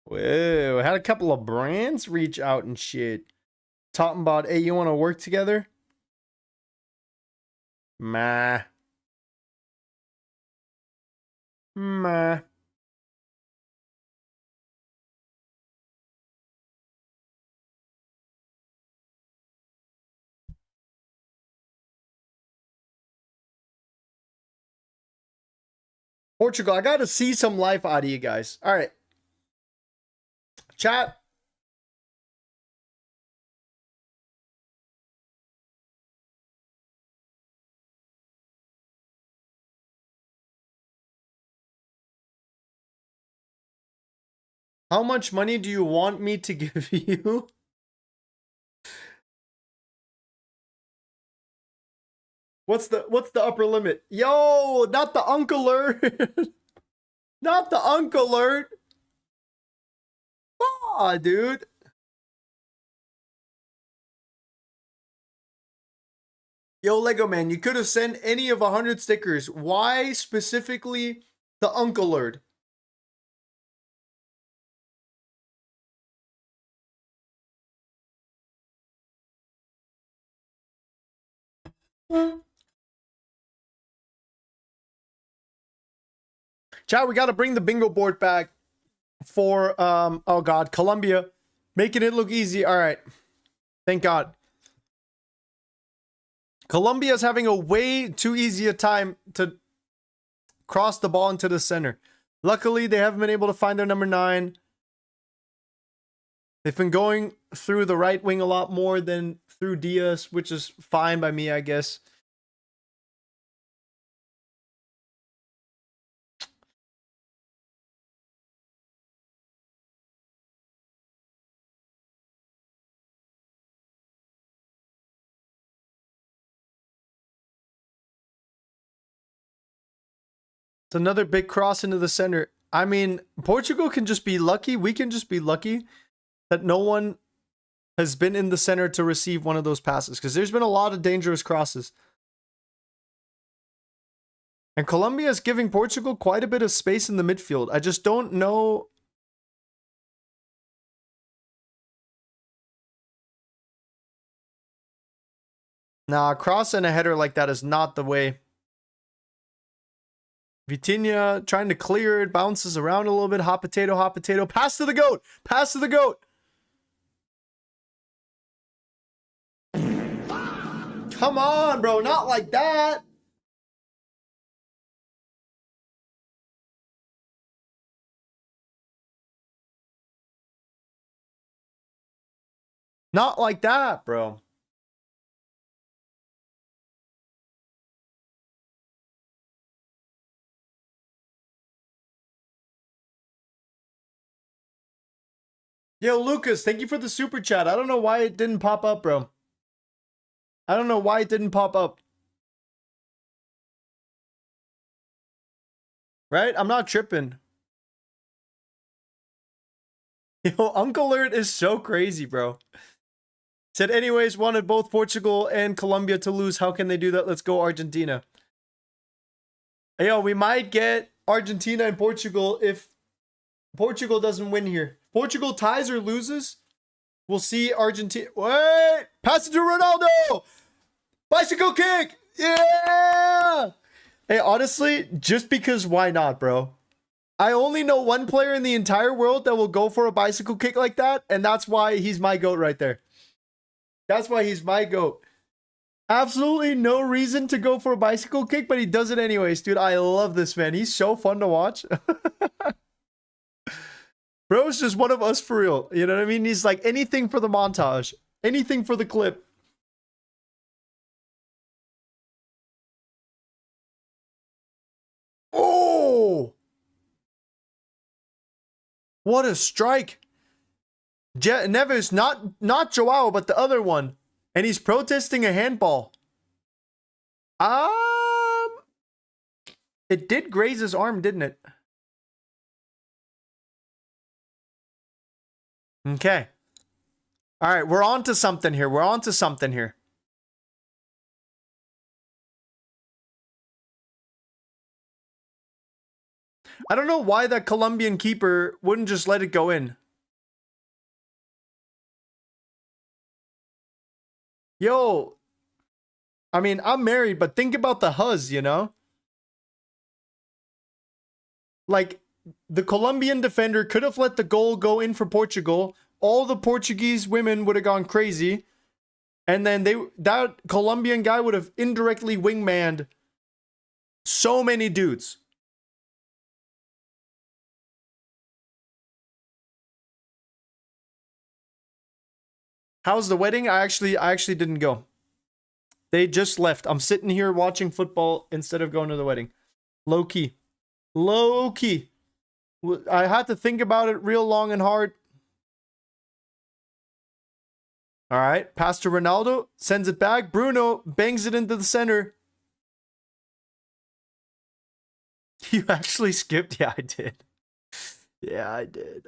Whoa, had a couple of brands reach out and shit. Talking about, hey, you want to work together? Meh. Meh. Portugal, I got to see some life out of you guys. All right. Chat. How much money do you want me to give you? What's the upper limit? Yo, not the uncle alert. Not the uncle alert. Aw, dude. Yo, Lego man, you could have sent any of 100 stickers. Why specifically the uncle alert? Chat, we got to bring the bingo board back for, oh God, Colombia. Making it look easy. All right. Thank God. Colombia's having a way too easy a time to cross the ball into the center. Luckily, they haven't been able to find their number 9. They've been going through the right wing a lot more than through Diaz, which is fine by me, I guess. It's another big cross into the center. I mean, Portugal can just be lucky. We can just be lucky that no one has been in the center to receive one of those passes, because there's been a lot of dangerous crosses. And Colombia is giving Portugal quite a bit of space in the midfield. I just don't know. Nah, a cross and a header like that is not the way. Vitinha trying to clear it, bounces around a little bit. Hot potato, hot potato. Pass to the goat. Pass to the goat. Come on, bro. Not like that. Not like that, bro. Yo, Lucas, thank you for the super chat. I don't know why it didn't pop up, bro. I don't know why it didn't pop up. Right? I'm not tripping. Yo, Uncle Alert is so crazy, bro. Said, anyways, wanted both Portugal and Colombia to lose. How can they do that? Let's go, Argentina. Hey, yo, we might get Argentina and Portugal if Portugal doesn't win here. Portugal ties or loses, we'll see Argentina. Wait! Pass it to Ronaldo! Bicycle kick! Yeah! Hey, honestly, just because why not, bro? I only know one player in the entire world that will go for a bicycle kick like that, and that's why he's my GOAT right there. That's why he's my GOAT. Absolutely no reason to go for a bicycle kick, but he does it anyways, dude. I love this man. He's so fun to watch. Bro's just one of us for real. You know what I mean? He's like anything for the montage. Anything for the clip. Oh! What a strike. Neves, not Joao, but the other one. And he's protesting a handball. It did graze his arm, didn't it? Okay. All right, we're on to something here. We're on to something here. I don't know why that Colombian keeper wouldn't just let it go in. Yo, I mean, I'm married, but think about the huzz, you know? Like, the Colombian defender could have let the goal go in for Portugal. All the Portuguese women would have gone crazy. And then that Colombian guy would have indirectly wingmanned so many dudes. How's the wedding? I actually didn't go. They just left. I'm sitting here watching football instead of going to the wedding. Low key. Low key. I had to think about it real long and hard. All right. Pass to Ronaldo. Sends it back. Bruno bangs it into the center. You actually skipped? Yeah, I did. Yeah, I did.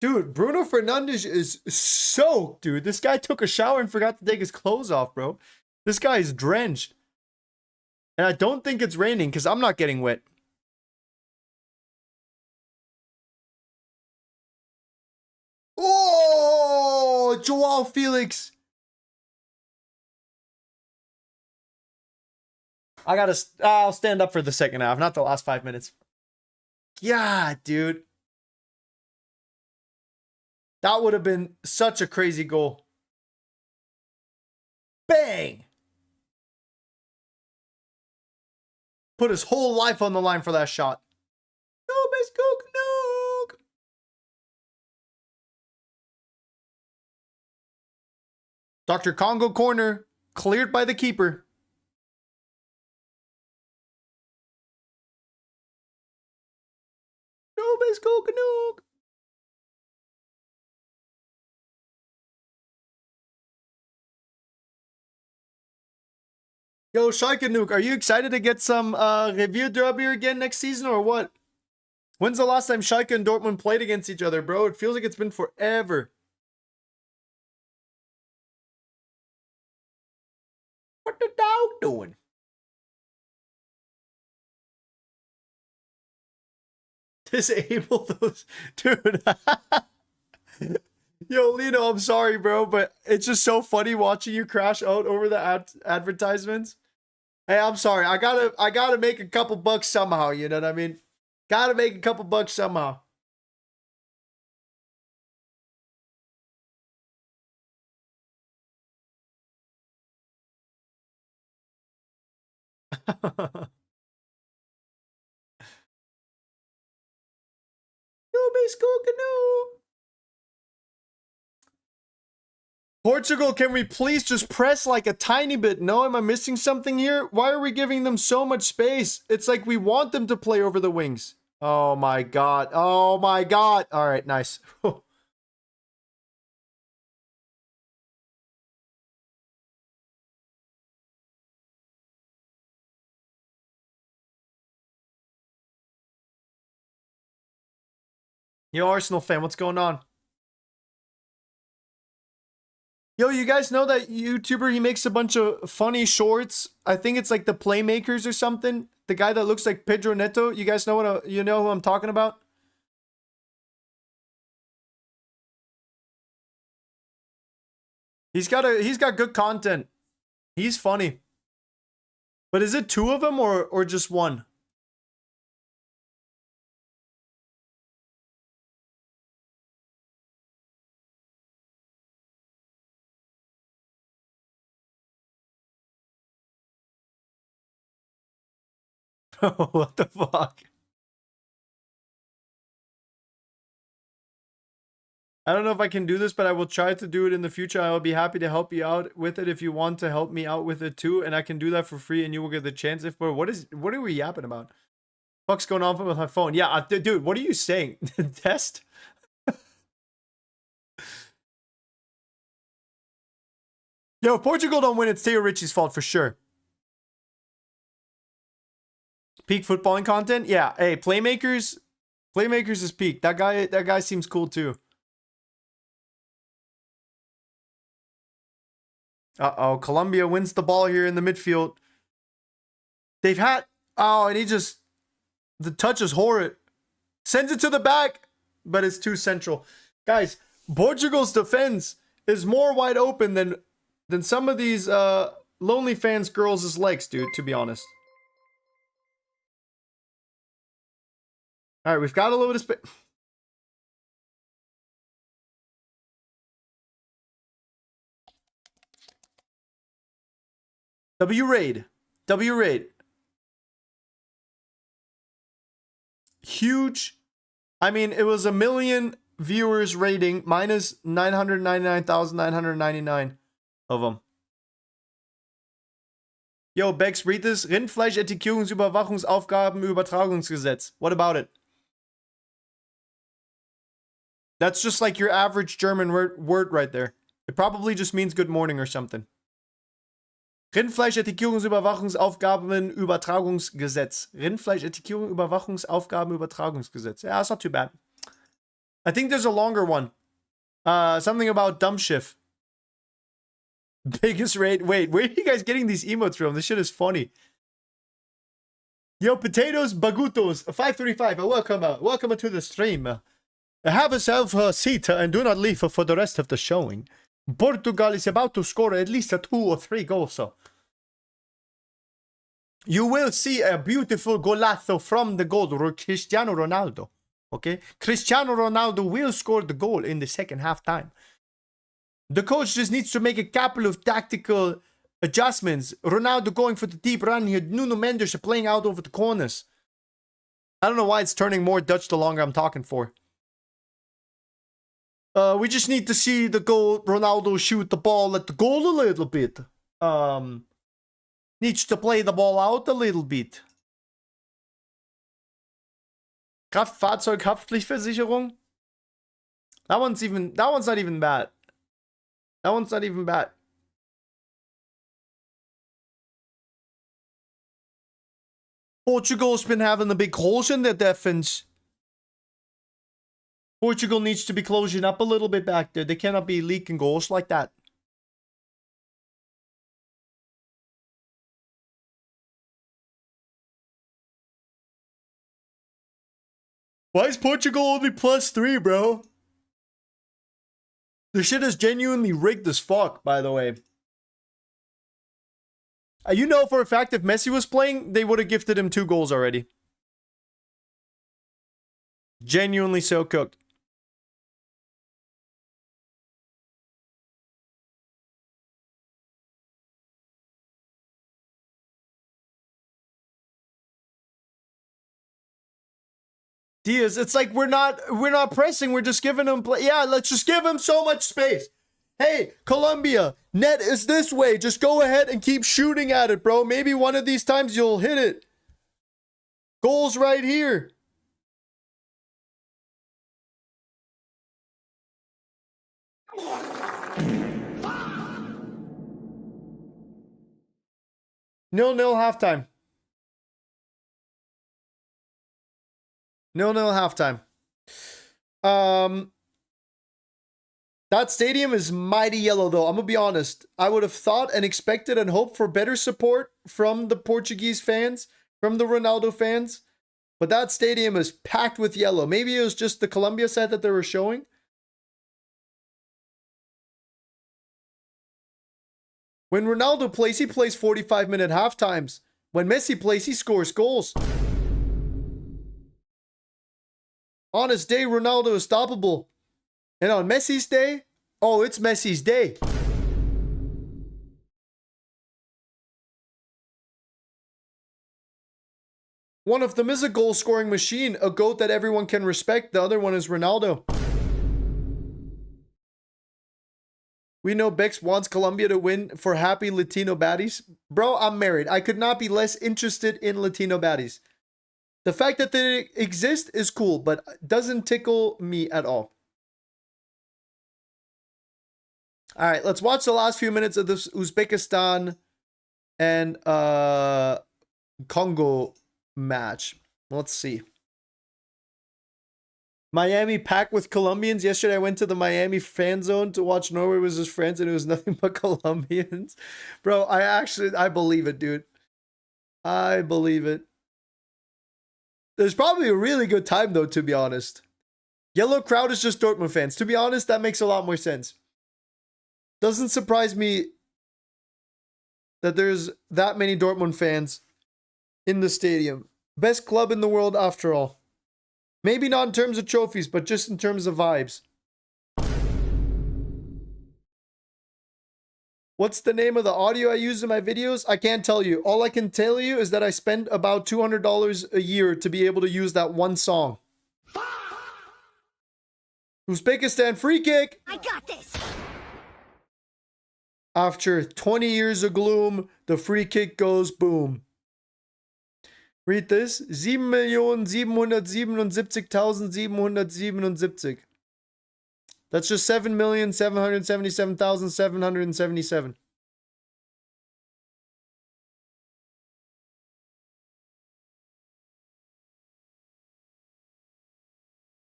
Dude, Bruno Fernandes is soaked, dude. This guy took a shower and forgot to take his clothes off, bro. This guy is drenched. And I don't think it's raining because I'm not getting wet. Oh, Joao Felix. I'll stand up for the second half, not the last 5 minutes. Yeah, dude. That would have been such a crazy goal. Bang! Put his whole life on the line for that shot. No, Miss Cook, Dr. Congo corner, cleared by the keeper. No, Miss Cook. Yo, Nuke, are you excited to get some review derby again next season or what? When's the last time Schalke and Dortmund played against each other, bro? It feels like it's been forever. What the dog doing? Disable those. Dude. Yo, Lino, I'm sorry, bro, but it's just so funny watching you crash out over the advertisements. Hey, I'm sorry. I gotta make a couple bucks somehow, you know what I mean? Gotta make a couple bucks somehow. Canoe, school canoe. Portugal, can we please just press like a tiny bit? No, am I missing something here? Why are we giving them so much space? It's like we want them to play over the wings. Oh my god. Oh my god. All right, nice. Yo, Arsenal fan, what's going on? Yo, you guys know that YouTuber? He makes a bunch of funny shorts. I think it's like the Playmakers or something. The guy that looks like Pedro Neto. You guys know what? You know who I'm talking about? He's got good content. He's funny. But is it two of them or just one? What the fuck? I don't know if I can do this, but I will try to do it in the future. I will be happy to help you out with it if you want to help me out with it too, and I can do that for free, and you will get the chance. If but what are we yapping about? Fuck's going on with my phone? Yeah, dude, what are you saying? Test? Yo, if Portugal don't win, it's Theo Richie's fault for sure. Peak footballing content? Yeah. Hey, Playmakers is peak. That guy seems cool too. Uh-oh, Colombia wins the ball here in the midfield. They've had... Oh, and he just... The touch is horrid. Sends it to the back, but it's too central. Guys, Portugal's defense is more wide open than some of these lonely fans' girls' legs, dude, to be honest. All right, we've got a little bit of space. W-Raid. Huge. I mean, it was 1 million viewers rating minus 999,999 of them. Yo, Bex, read this. Rindfleischetikettungsüberwachungsaufgabenübertragungsgesetz. What about it? That's just like your average German word right there. It probably just means good morning or something. Rindfleischetikettungsüberwachungsaufgabenübertragungsgesetz. Rindfleischetikettungsüberwachungsaufgabenübertragungsgesetz. Yeah, that's not too bad. I think there's a longer one. Something about dumb Schiff. Biggest rate. Wait, where are you guys getting these emotes from? This shit is funny. Yo, potatoes, bagutos, 535. Welcome to the stream. Have yourself a seat and do not leave for the rest of the showing. Portugal is about to score at least 2 or 3 goals. You will see a beautiful golazo from the goal, Cristiano Ronaldo. Okay? Cristiano Ronaldo will score the goal in the second half time. The coach just needs to make a couple of tactical adjustments. Ronaldo going for the deep run here. Nuno Mendes playing out over the corners. I don't know why it's turning more Dutch the longer I'm talking for. We just need to see the goal. Ronaldo shoot the ball at the goal a little bit. Needs to play the ball out a little bit. Kraftfahrzeughaftpflichtversicherung. That one's not even bad. That one's not even bad. Portugal's been having the big holes in their defense. Portugal needs to be closing up a little bit back there. They cannot be leaking goals like that. Why is Portugal only +3, bro? The shit is genuinely rigged as fuck, by the way. You know for a fact if Messi was playing, they would have gifted him 2 goals already. Genuinely so cooked. Diaz, it's like we're not pressing, we're just giving him play. Yeah, let's just give him so much space. Hey, Colombia, net is this way. Just go ahead and keep shooting at it, bro. Maybe one of these times you'll hit it. Goals right here. Nil-nil halftime. 0-0 halftime. That stadium is mighty yellow, though. I'm gonna be honest. I would have thought and expected and hoped for better support from the Portuguese fans, from the Ronaldo fans. But that stadium is packed with yellow. Maybe it was just the Colombia side that they were showing. When Ronaldo plays, he plays 45-minute half times. When Messi plays, he scores goals. On his day, Ronaldo is stoppable. And on Messi's day, oh, it's Messi's day. One of them is a goal-scoring machine, a GOAT that everyone can respect. The other one is Ronaldo. We know Bex wants Colombia to win for happy Latino baddies. Bro, I'm married. I could not be less interested in Latino baddies. The fact that they exist is cool, but doesn't tickle me at all. All right, let's watch the last few minutes of this Uzbekistan and Congo match. Let's see. Miami packed with Colombians. Yesterday I went to the Miami fan zone to watch Norway with his friends and it was nothing but Colombians. Bro, I believe it, dude. I believe it. There's probably a really good time though, to be honest. Yellow crowd is just Dortmund fans. To be honest, that makes a lot more sense. Doesn't surprise me that there's that many Dortmund fans in the stadium. Best club in the world after all. Maybe not in terms of trophies, but just in terms of vibes. What's the name of the audio I use in my videos? I can't tell you. All I can tell you is that I spend about $200 a year to be able to use that one song. Uzbekistan free kick. I got this. After 20 years of gloom, the free kick goes boom. Read this. 7.777.777. That's just 7,777,777.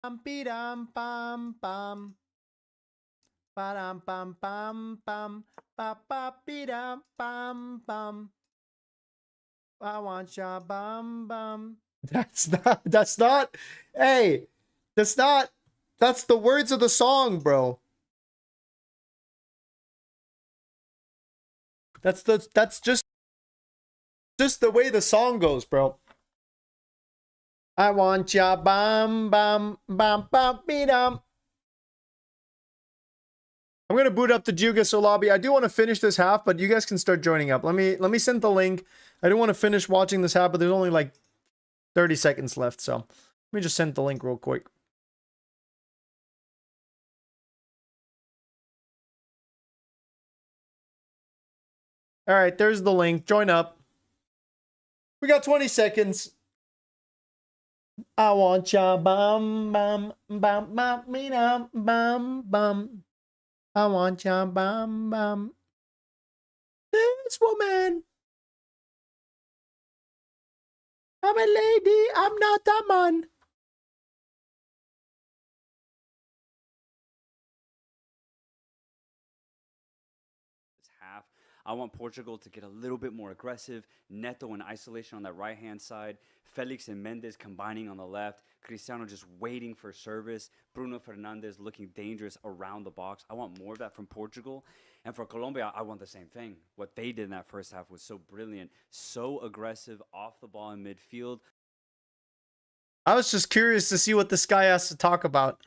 Pam pam pam. Pam pam pam pam. Pa pa pam pam. I want ya bum bum. That's not, hey, that's the words of the song, bro. That's just the way the song goes, bro. I want ya bum bum bum bum bum. I'm gonna boot up the Jugaso lobby. I do want to finish this half, but you guys can start joining up. Let me send the link. I don't want to finish watching this half, but there's only like 30 seconds left, so let me just send the link real quick. All right, there's the link. Join up. We got 20 seconds. I want ya bum bum bum bum bum bum bum. I want ya bum bum. This woman. I'm a lady, I'm not a man. Half. I want Portugal to get a little bit more aggressive. Neto in isolation on that right-hand side. Felix and Mendes combining on the left. Cristiano just waiting for service. Bruno Fernandes looking dangerous around the box. I want more of that from Portugal. And for Colombia, I want the same thing. What they did in that first half was so brilliant. So aggressive, off the ball in midfield. I was just curious to see what this guy has to talk about.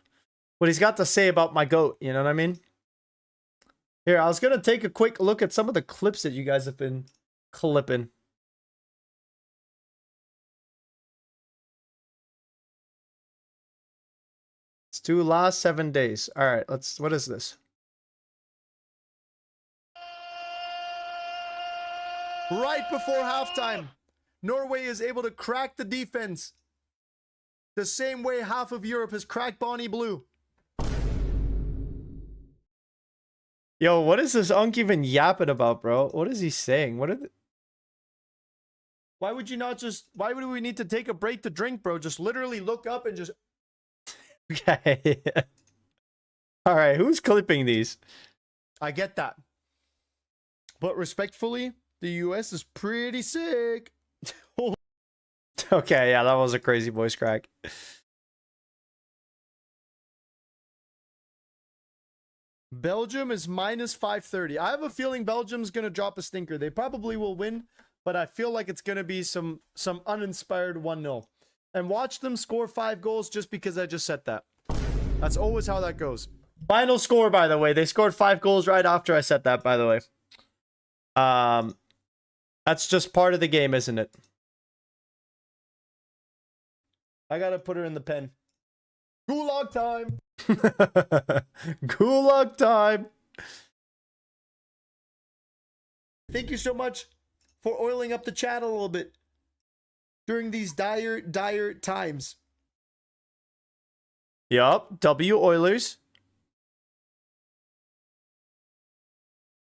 What he's got to say about my GOAT, you know what I mean? Here, I was going to take a quick look at some of the clips that you guys have been clipping. Let's do last 7 days. All right, what is this? Right before halftime, Norway is able to crack the defense the same way half of Europe has cracked Bonnie Blue. Yo, what is this Unk even yapping about, bro? What is he saying? Why would you not just... Why would we need to take a break to drink, bro? Just literally look up and just... Okay. Alright, who's clipping these? I get that. But respectfully, the US is pretty sick. Okay, yeah, that was a crazy voice crack. Belgium is minus 530. I have a feeling Belgium's going to drop a stinker. They probably will win, but I feel like it's going to be some uninspired 1-0. And watch them score 5 goals just because I just said that. That's always how that goes. Final score, by the way. They scored 5 goals right after I said that, by the way. That's just part of the game, isn't it? I got to put her in the pen. Gulag time. Gulag time. Thank you so much for oiling up the chat a little bit during these dire times. Yup, W Oilers.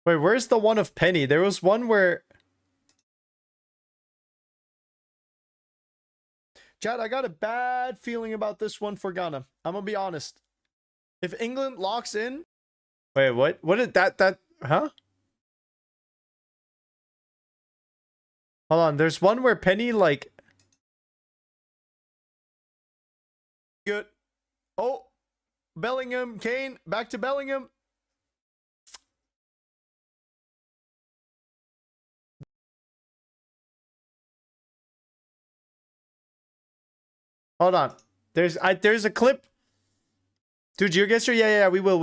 Wait, where's the one of Penny? There was one where... Chad, I got a bad feeling about this one for Ghana. I'm gonna be honest. If England locks in... Wait, what? What did that... Huh? Hold on, there's one where Penny, like... Good. Oh! Bellingham, Kane, back to Bellingham. Hold on. There's a clip. Dude, GeoGuessr? Yeah, we will.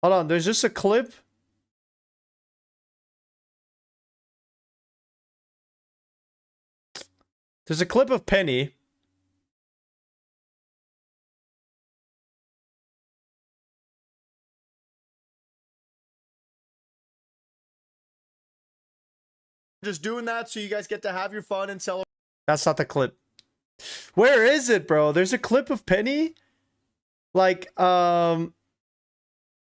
Hold on, there's just a clip. There's a clip of Penny. Just doing that so you guys get to have your fun and celebrate. That's not the clip. Where is it, bro? There's a clip of Penny. Like, where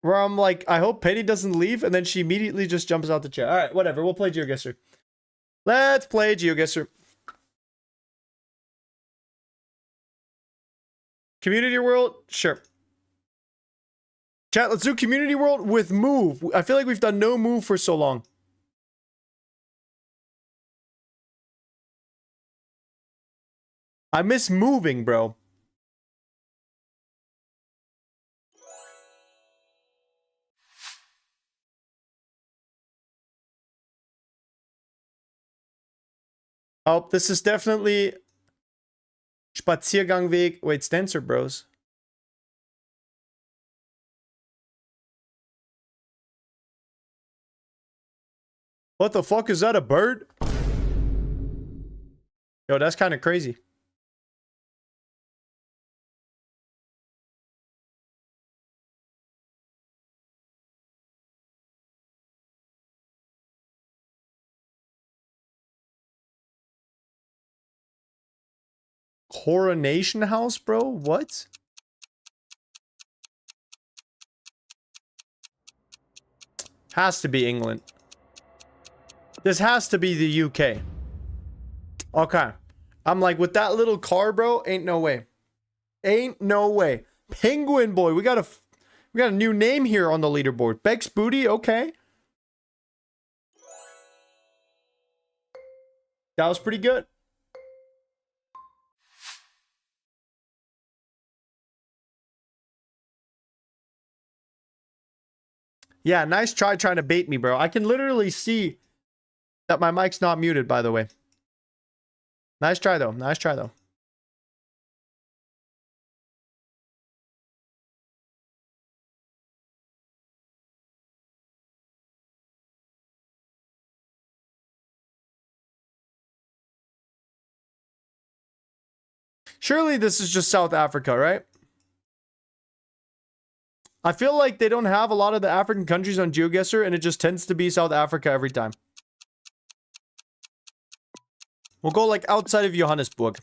I'm like, I hope Penny doesn't leave, and then she immediately just jumps out the chair. Alright, whatever. We'll play GeoGuessr. Let's play GeoGuessr. Community World? Sure. Chat, let's do Community World with Move. I feel like we've done no Move for so long. I miss moving, bro. Oh, this is definitely Spaziergangweg. Wait, Stancer Bros. What the fuck is that, a bird? Yo, that's kind of crazy. Coronation House, bro? What? Has to be England. This has to be the UK. Okay. I'm like, with that little car, bro, ain't no way. Ain't no way. Penguin Boy. We got a new name here on the leaderboard. Beck's Booty, okay. That was pretty good. Yeah, nice try trying to bait me, bro. I can literally see that my mic's not muted, by the way. Nice try, though. Nice try, though. Surely this is just South Africa, right? I feel like they don't have a lot of the African countries on GeoGuessr, and it just tends to be South Africa every time. We'll go like outside of Johannesburg.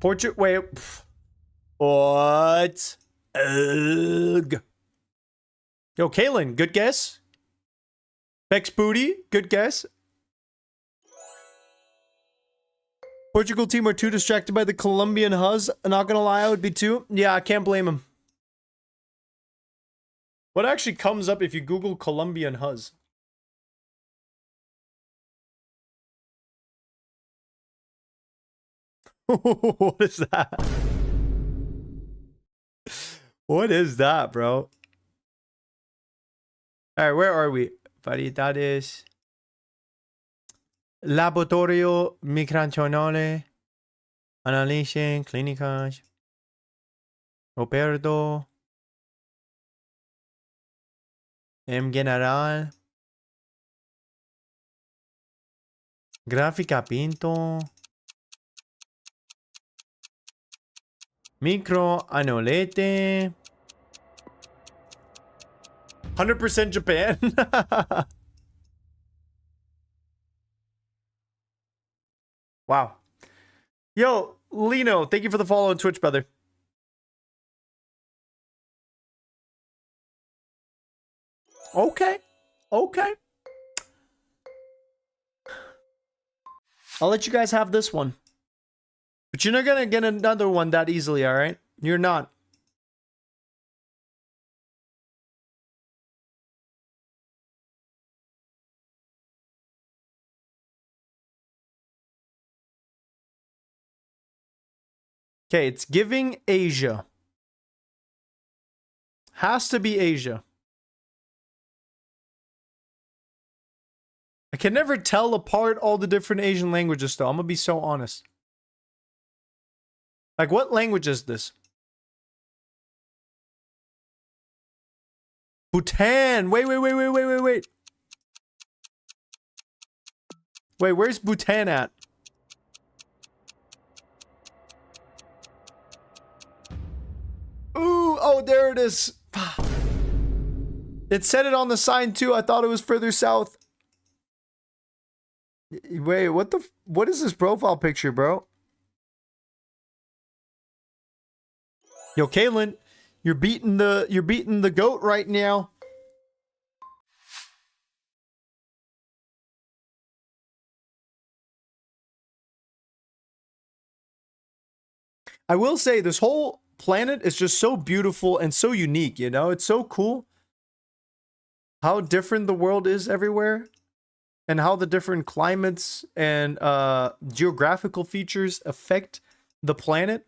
Wait. What? Ugh. Yo, Kalen, good guess. Bex Booty, good guess. Portugal team are too distracted by the Colombian Huz. Not gonna lie, I would be too. Yeah, I can't blame him. What actually comes up if you Google Colombian Huz? What is that? What is that, bro? Alright, where are we? Variedades. Laboratorio micronacional. Análisis clínicas. Roberto. En general. Gráfica pinto. Micro anolete. 100% Japan. Wow. Yo, Lino, thank you for the follow on Twitch, brother. Okay. Okay. I'll let you guys have this one. But you're not gonna get another one that easily, alright? You're not. Okay, it's giving Asia. Has to be Asia. I can never tell apart all the different Asian languages, though. I'm gonna be so honest. Like, what language is this? Bhutan. Wait. Wait, where's Bhutan at? Ooh, oh, there it is. It said it on the sign, too. I thought it was further south. Wait, what is this profile picture, bro? Yo, Caitlin, you're beating the goat right now. I will say this whole planet is just so beautiful and so unique, you know? It's so cool how different the world is everywhere and how the different climates and geographical features affect the planet.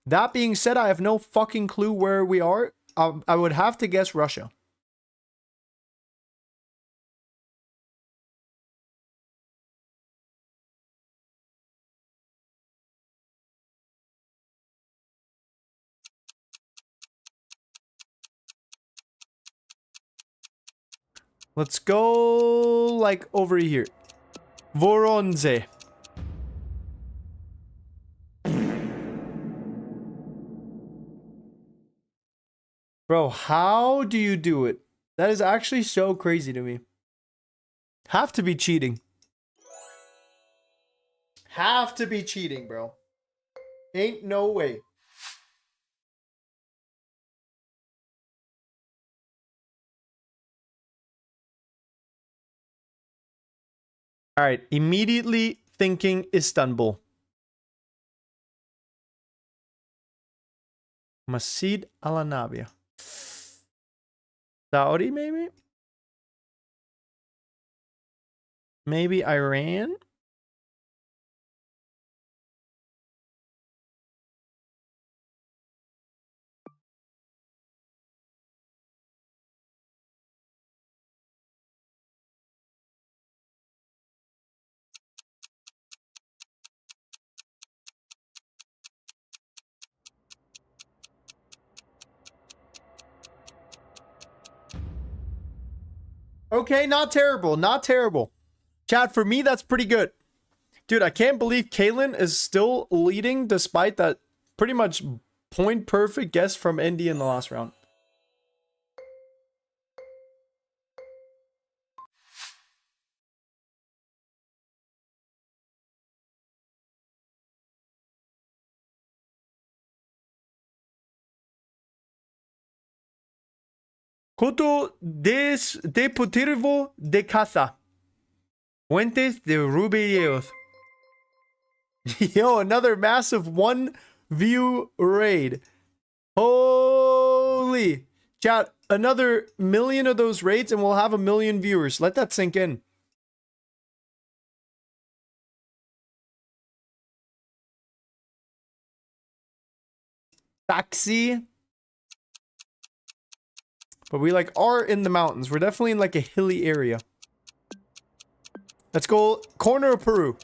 That being said, I have no fucking clue where we are. I would have to guess Russia. Let's go like over here. Voronezh. Bro, how do you do it? That is actually so crazy to me. Have to be cheating. Have to be cheating, bro. Ain't no way. All right, immediately thinking Istanbul. Masjid Al-Anabia. Saudi, maybe? Maybe Iran? Okay, not terrible, not terrible. Chat, for me, that's pretty good. Dude, I can't believe Kalen is still leading despite that pretty much point perfect guess from Indy in the last round. Coto Deportivo de Casa. Fuentes de Rubileos. Yo, another massive 1 view raid. Holy. Chat, another million of those raids and we'll have 1 million viewers. Let that sink in. Taxi. But we like are in the mountains. We're definitely in like a hilly area. Let's go corner of Peru.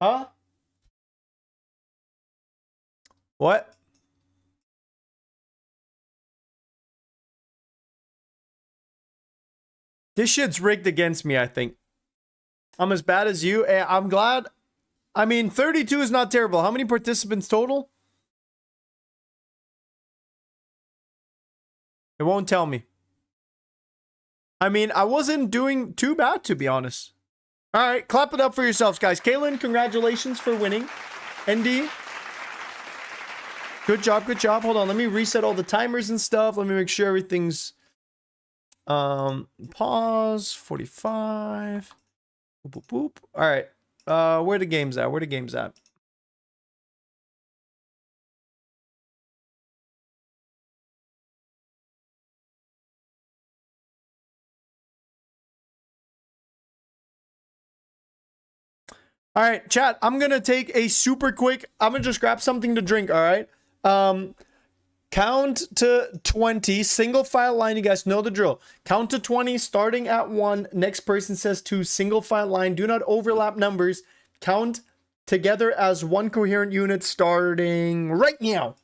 Huh? What? This shit's rigged against me, I think. I'm as bad as you. I'm glad. I mean, 32 is not terrible. How many participants total? It won't tell me. I mean, I wasn't doing too bad, to be honest. All right, clap it up for yourselves, guys. Kaylin, congratulations for winning. ND, good job, good job. Hold on, let me reset all the timers and stuff. Let me make sure everything's pause 45. Boop, boop, boop. All right, where the game's at? Where the game's at? All right, chat, I'm going to take a super quick, I'm going to just grab something to drink, all right? Count to 20, single file line, you guys know the drill. Count to 20, starting at 1, next person says 2, single file line, do not overlap numbers. Count together as one coherent unit starting right now.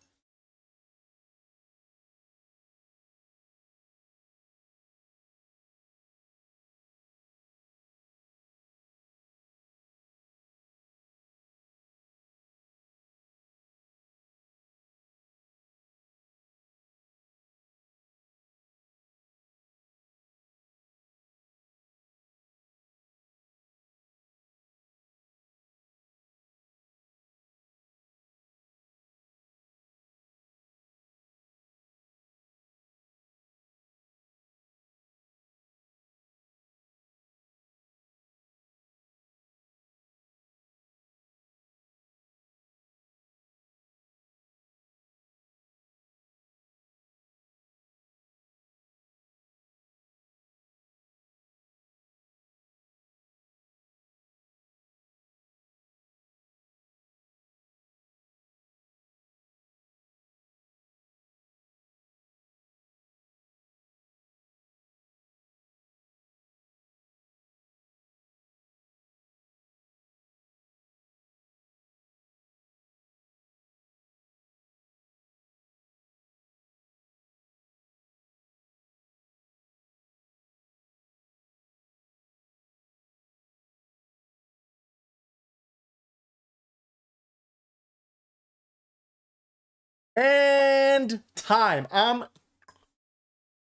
And time. I'm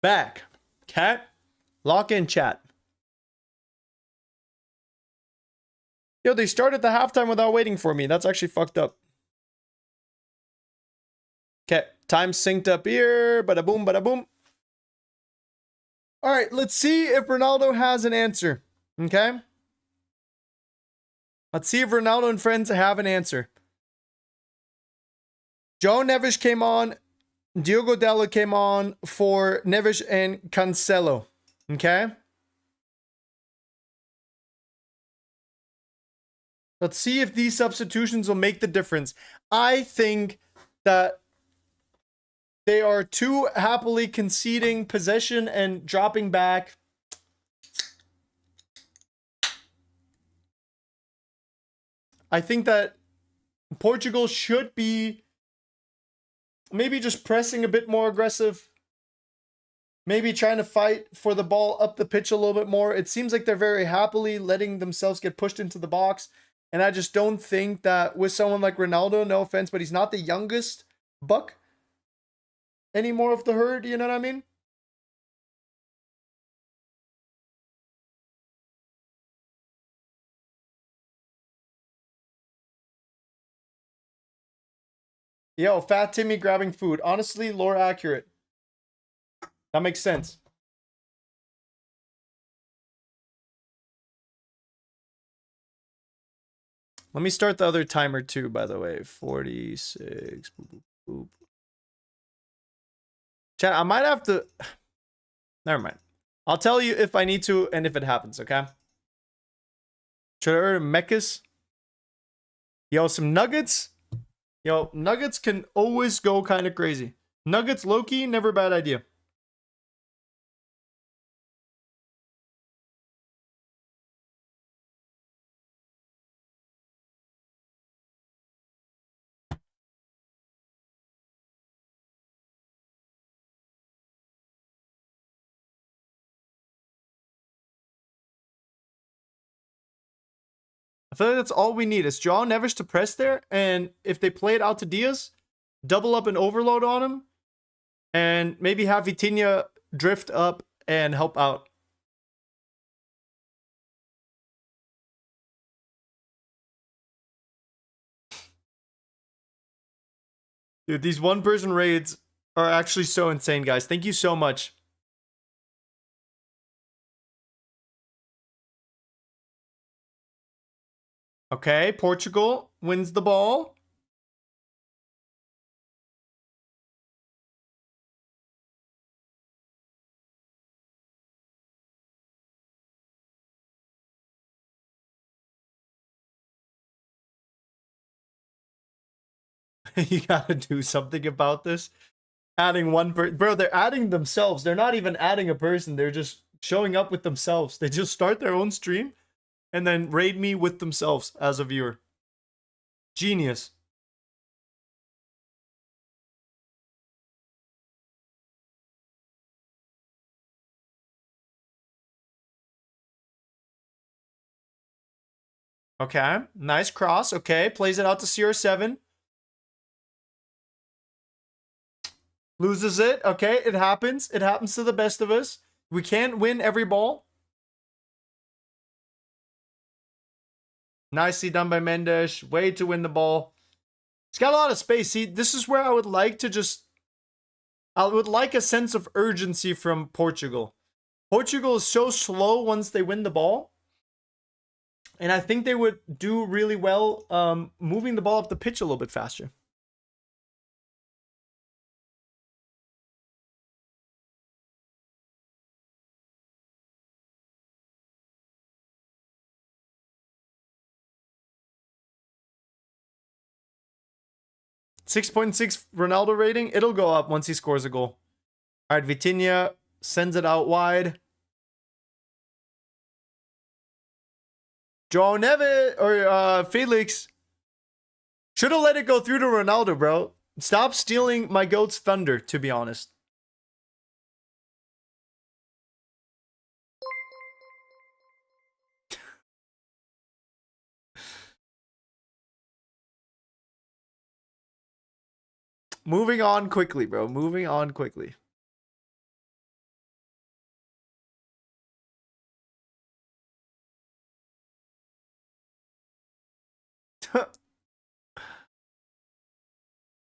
back. Cat, lock in chat. Yo, they started the halftime without waiting for me. That's actually fucked up. Okay, time synced up here. Bada boom, bada boom. All right, let's see if Ronaldo has an answer. Okay? Let's see if Ronaldo and friends have an answer. Joe Neves came on. Diogo Dalot came on for Neves and Cancelo. Okay? Let's see if these substitutions will make the difference. I think that they are too happily conceding possession and dropping back. I think that Portugal should be maybe just pressing a bit more aggressive. Maybe trying to fight for the ball up the pitch a little bit more. It seems like they're very happily letting themselves get pushed into the box. And I just don't think that with someone like Ronaldo, no offense, but he's not the youngest buck anymore of the herd. You know what I mean? Yo, Fat Timmy grabbing food. Honestly, lore accurate. That makes sense. Let me start the other timer too, by the way. 46. Boop, boop, boop. Chat, I might have to... Never mind. I'll tell you if I need to and if it happens, okay? Should I order Mechas? Yo, some nuggets? Yo, nuggets can always go kind of crazy. Nuggets, low-key, never a bad idea. I feel like that's all we need is Joao Neves to press there, and if they play it out to Diaz, double up and overload on him, and maybe have Vitinha drift up and help out. Dude, these one-person raids are actually so insane, guys. Thank you so much. Okay, Portugal wins the ball. You gotta do something about this. Adding one person. Bro, they're adding themselves. They're not even adding a person. They're just showing up with themselves. They just start their own stream and then raid me with themselves as a viewer. Genius. Okay, nice cross. Okay, plays it out to CR7. Loses it. Okay, it happens. It happens to the best of us. We can't win every ball. Nicely done by Mendes. Way to win the ball. He's got a lot of space. See, this is where I would like to just... I would like a sense of urgency from Portugal. Portugal is so slow once they win the ball. And I think they would do really well moving the ball up the pitch a little bit faster. .6 Ronaldo rating. It'll go up once he scores a goal. All right, Vitinha sends it out wide. Joao Neves or Felix should have let it go through to Ronaldo, bro. Stop stealing my goat's thunder, to be honest. Moving on quickly, bro. Moving on quickly.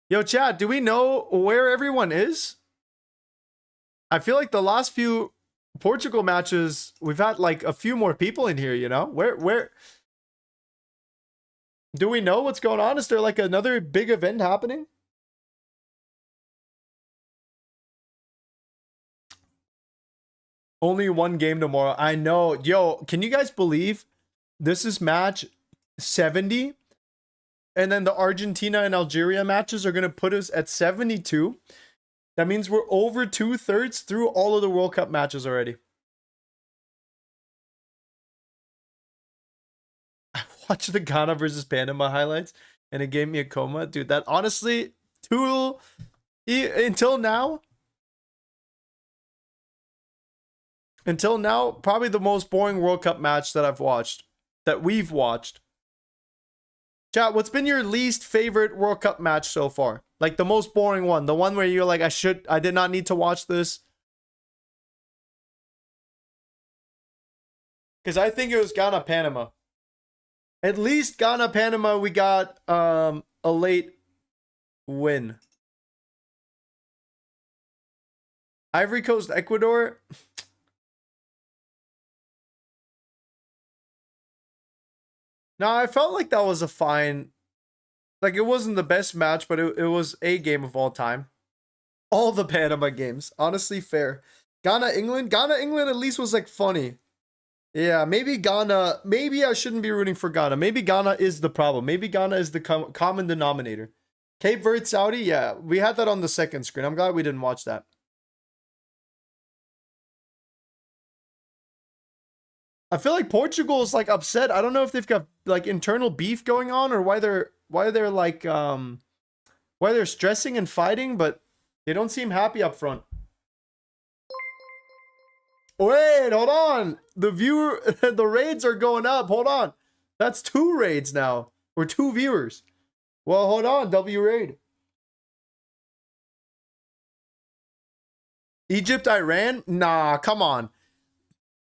Yo, chat, do we know where everyone is? I feel like the last few Portugal matches, we've had like a few more people in here, you know? Where? Do we know what's going on? Is there like another big event happening? Only one game tomorrow. I know. Yo, can you guys believe this is match 70? And then the Argentina and Algeria matches are going to put us at 72. That means we're over 2/3 through all of the World Cup matches already. I watched the Ghana versus Panama highlights and it gave me a coma. Dude, that honestly, Until now, probably the most boring World Cup match that we've watched. Chat, what's been your least favorite World Cup match so far? Like the most boring one, the one where you're like, I did not need to watch this. Because I think it was Ghana-Panama. At least Ghana-Panama, we got a late win. Ivory Coast, Ecuador. No, I felt like that was a fine... Like, it wasn't the best match, but it was a game of all time. All the Panama games. Honestly, fair. Ghana-England at least was, like, funny. Yeah, maybe Ghana... Maybe I shouldn't be rooting for Ghana. Maybe Ghana is the problem. Maybe Ghana is the common denominator. Cape Verde, Saudi? Yeah, we had that on the second screen. I'm glad we didn't watch that. I feel like Portugal is like upset. I don't know if they've got like internal beef going on or why they're like why they're stressing and fighting, but they don't seem happy up front. Wait, hold on. The raids are going up. Hold on. That's 2 raids now. Or 2 viewers. Well, hold on. W raid. Egypt, Iran? Nah, come on.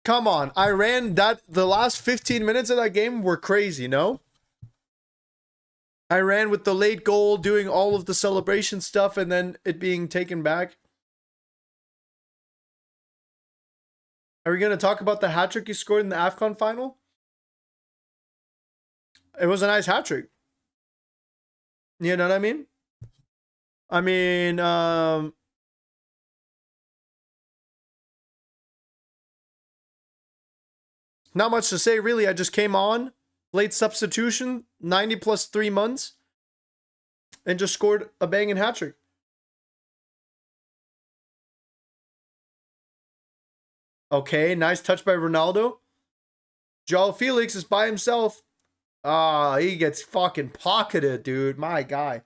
Come on, Iran, the last 15 minutes of that game were crazy, no? Iran with the late goal, doing all of the celebration stuff, and then it being taken back. Are we going to talk about the hat-trick you scored in the AFCON final? It was a nice hat-trick. You know what I mean? I mean, not much to say, really. I just came on, late substitution, 90 plus 3 months, and just scored a banging hat-trick. Okay, nice touch by Ronaldo. Joao Felix is by himself. Ah, he gets fucking pocketed, dude. My guy.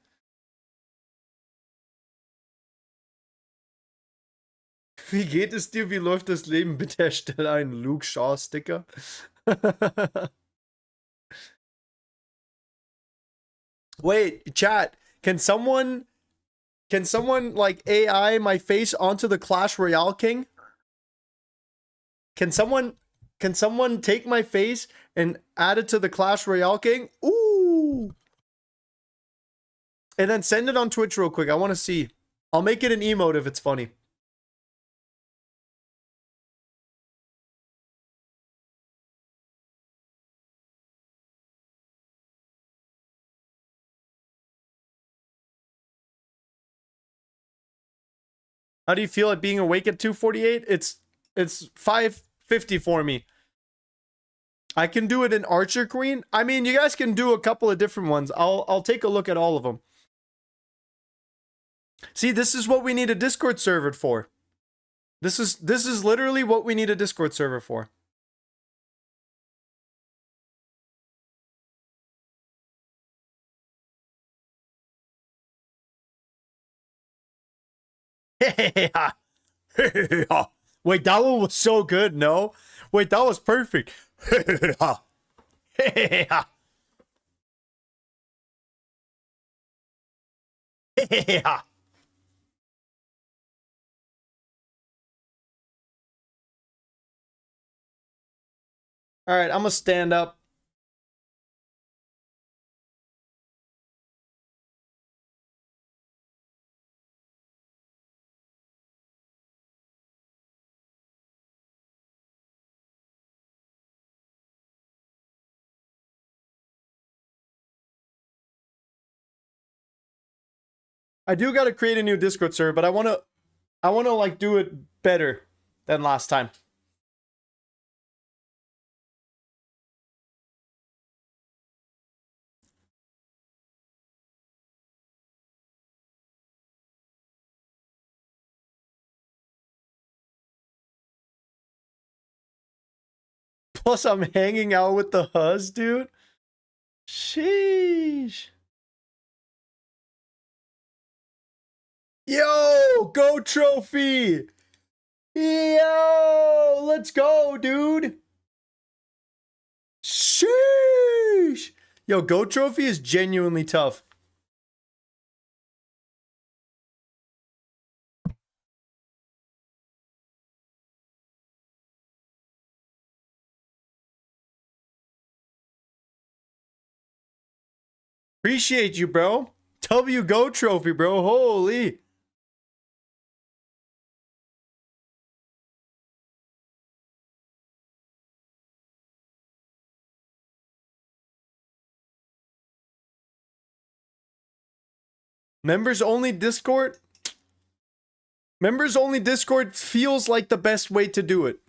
Wie geht es dir? Wie läuft das Leben? Bitte erstelle einen Luke Shaw Sticker. Wait, chat. Can someone like AI my face onto the Clash Royale King? Can someone take my face and add it to the Clash Royale King? Ooh. And then send it on Twitch real quick. I want to see. I'll make it an emote if it's funny. How do you feel at being awake at 2:48? It's 5:50 for me. I can do it in Archer Queen. I mean, you guys can do a couple of different ones. I'll take a look at all of them. See, this is what we need a Discord server for. This is literally what we need a Discord server for. Wait, that one was so good, no? Wait, that was perfect. All right, I'm gonna stand up. I do gotta create a new Discord server, but I wanna like do it better than last time. Plus, I'm hanging out with the huzz, dude. Sheesh. Yo, go trophy. Yo, let's go, dude. Sheesh. Yo, go trophy is genuinely tough. Appreciate you, bro. W Go trophy, bro. Holy. Members only Discord? Members only Discord feels like the best way to do it.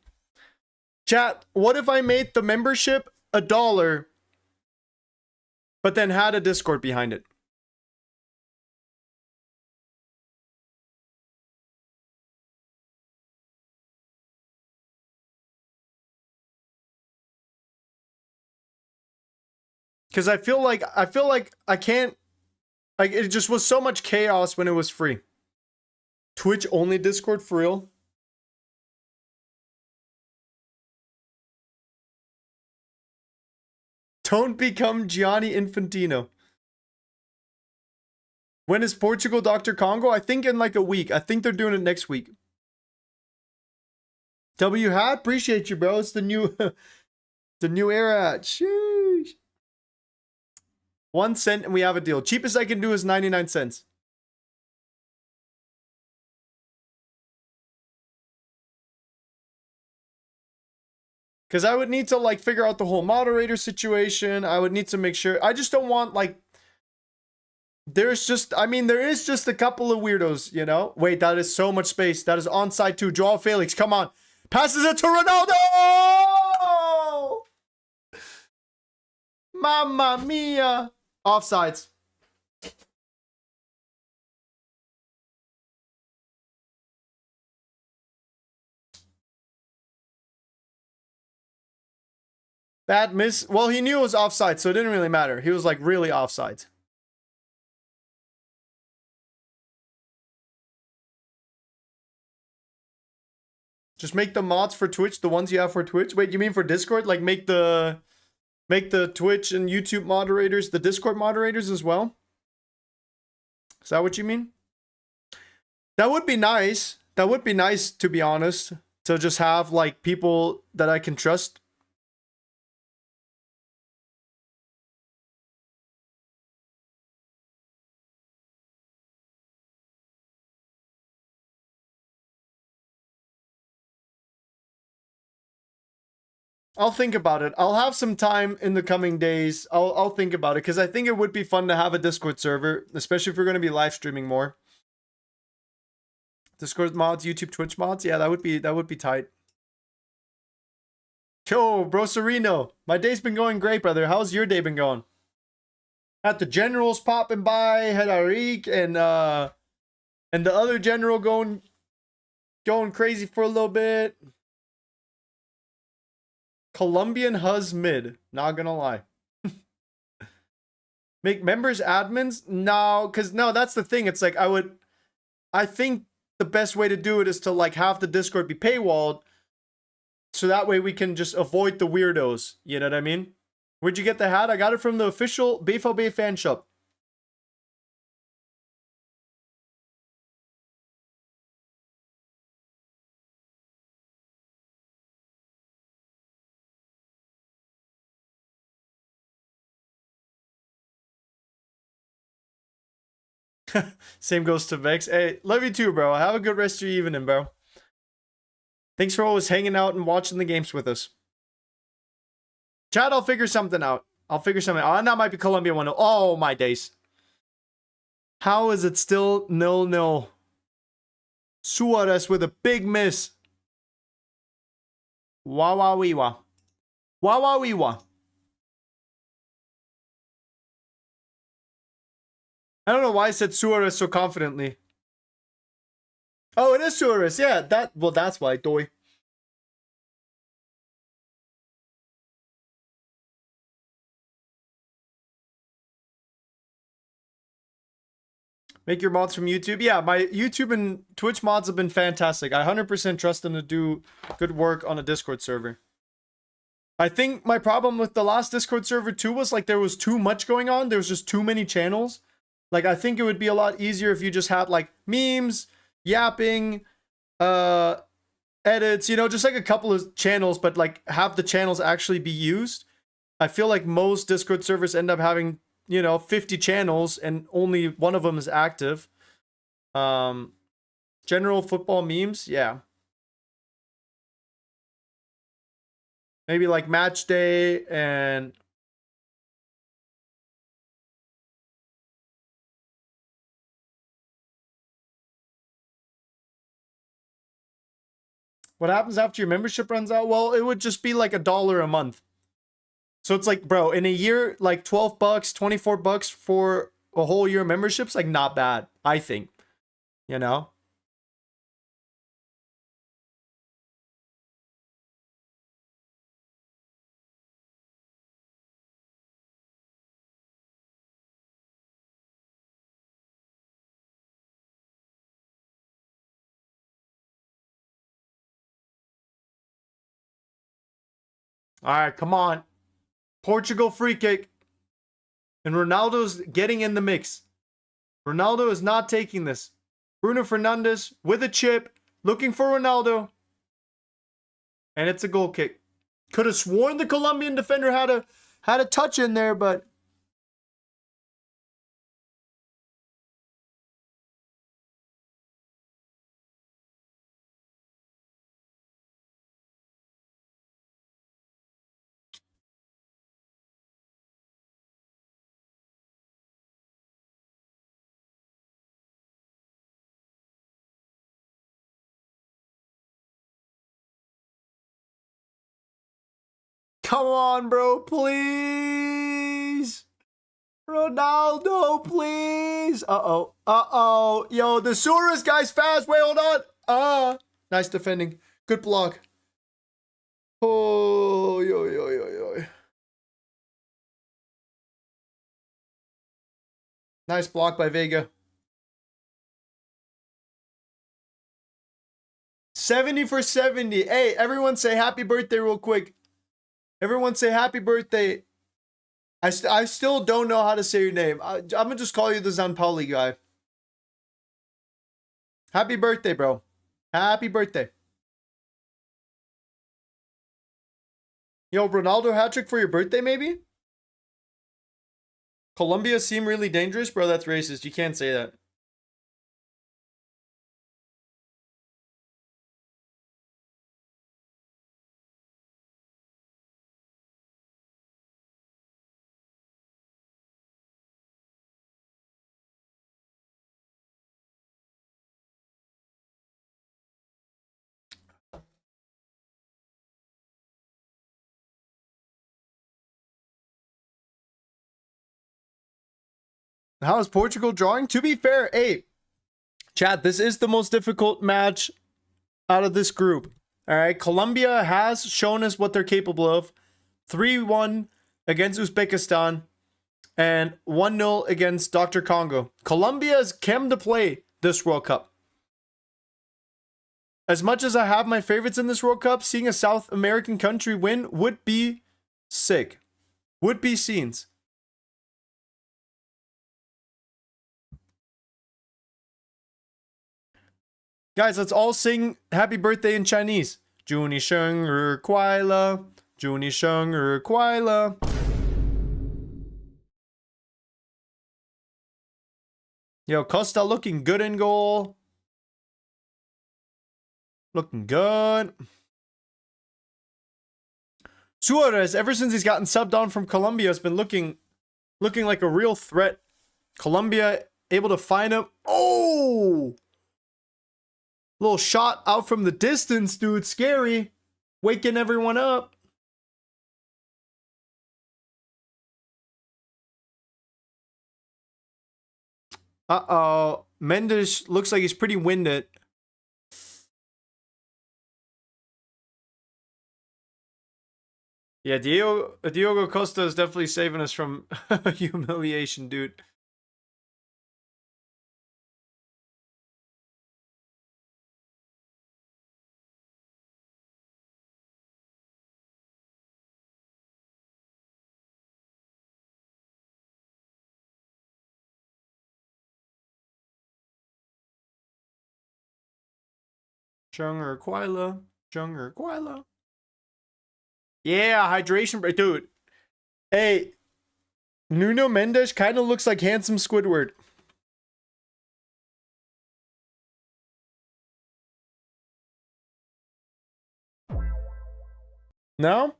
Chat, what if I made the membership $1, but then had a Discord behind it? Because I feel like I can't, like, it just was so much chaos when it was free. Twitch only Discord for real? Don't become Gianni Infantino. When is Portugal Dr. Congo? I think in like a week. I think they're doing it next week. W Hat, appreciate you, bro. It's the new the new era. Sheesh. 1 cent and we have a deal. Cheapest I can do is 99 cents. Because I would need to like figure out the whole moderator situation. I would need to make sure. I just don't want like. There's just, I mean, there is just a couple of weirdos, you know? Wait, that is so much space. That is onside too. Joao Felix, come on. Passes it to Ronaldo! Mamma mia. Offsides. Bad miss. Well, he knew it was offside, so it didn't really matter. He was like really offside. Just make the mods for Twitch the ones you have for Twitch. Wait, you mean for Discord? Like make the Twitch and YouTube moderators the Discord moderators as well? Is that what you mean? That would be nice. That would be nice, to be honest. To just have like people that I can trust. I'll think about it. I'll have some time in the coming days. I'll think about it because I think it would be fun to have a Discord server, especially if we're going to be live streaming more. Discord mods, YouTube, Twitch mods. Yeah, that would be tight. Yo, bro Sereno. My day's been going great, brother. How's your day been going? Had the generals popping by, had Arik and the other general going crazy for a little bit. Colombian Huz mid. Not gonna lie. Make members admins? No, because no, that's the thing. It's like I think the best way to do it is to like have the Discord be paywalled. So that way we can just avoid the weirdos. You know what I mean? Where'd you get the hat? I got it from the official BFLB fan shop. Same goes to Vex. Hey, love you too, bro. Have a good rest of your evening, bro. Thanks for always hanging out and watching the games with us. Chat, I'll figure something out. I'll figure something out. Oh, that might be Colombia 1-0. Oh, my days. How is it still 0-0? Suarez with a big miss. Wah-wah-wee-wah. Wah-wah-wee-wah. I don't know why I said Suarez so confidently. Oh, it is Suarez. Yeah, that's why, doy. Make your mods from YouTube. Yeah, my YouTube and Twitch mods have been fantastic. I 100% trust them to do good work on a Discord server. I think my problem with the last Discord server too was like there was too much going on. There was just too many channels. Like I think it would be a lot easier if you just had like memes, yapping, edits, you know, just like a couple of channels, but like have the channels actually be used. I feel like most Discord servers end up having, you know, 50 channels and only one of them is active. General football memes, yeah. Maybe like match day and what happens after your membership runs out? Well, it would just be like $1 a month. So it's like, bro, in a year, like 12 bucks, 24 bucks for a whole year membership's like not bad, I think. You know? All right, come on. Portugal free kick. And Ronaldo's getting in the mix. Ronaldo is not taking this. Bruno Fernandes with a chip, looking for Ronaldo. And it's a goal kick. Could have sworn the Colombian defender had a touch in there, but come on, bro, please. Ronaldo, please. Uh-oh. Uh-oh. Yo, the Suarez guy's fast. Wait, hold on. Nice defending. Good block. Oh, yo, yo, yo, yo. Nice block by Vega. 70 for 70. Hey, everyone say happy birthday real quick. Everyone say happy birthday. I still don't know how to say your name. I'm going to just call you the Zanpauli guy. Happy birthday, bro. Happy birthday. Yo, Ronaldo hat-trick for your birthday, maybe? Colombia seem really dangerous? Bro, that's racist. You can't say that. How is Portugal drawing? To be fair, hey, chat, this is the most difficult match out of this group. All right, Colombia has shown us what they're capable of. 3-1 against Uzbekistan and 1-0 against Dr. Congo. Colombia's came to play this World Cup. As much as I have my favorites in this World Cup, seeing a South American country win would be sick. Would be scenes. Guys, let's all sing happy birthday in Chinese. 祝你生日快乐，祝你生日快乐。Yo, Costa looking good in goal. Looking good. Suarez, ever since he's gotten subbed on from Colombia, has been looking like a real threat. Colombia able to find him. Oh! Little shot out from the distance, dude. Scary. Waking everyone up. Uh-oh. Mendes looks like he's pretty winded. Yeah, Diogo Costa is definitely saving us from humiliation, dude. Junger Quila. Junger Quila. Yeah, hydration break. Dude. Hey. Nuno Mendes kind of looks like handsome Squidward. No?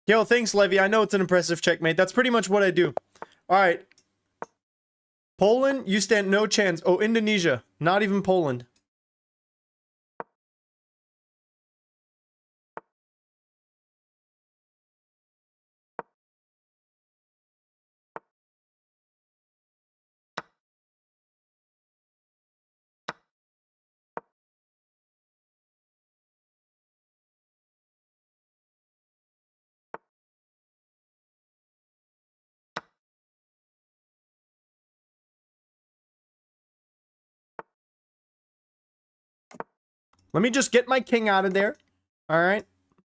Yo, thanks, Levy. I know it's an impressive checkmate. That's pretty much what I do. All right. Poland, you stand no chance. Oh, Indonesia. Not even Poland. Let me just get my king out of there. All right.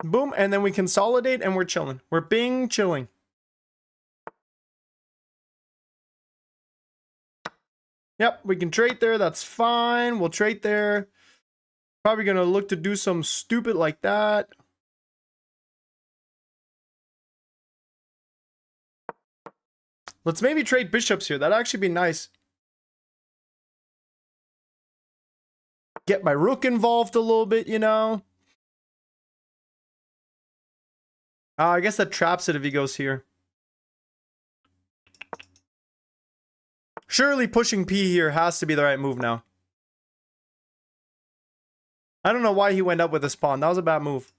Boom. And then we consolidate and we're chilling. We're being chilling. Yep, we can trade there. That's fine. We'll trade there. Probably going to look to do some stupid like that. Let's maybe trade bishops here. That'd actually be nice. Get my rook involved a little bit, you know. I guess that traps it if he goes here. Surely pushing P here has to be the right move now. I don't know why he went up with this pawn. That was a bad move.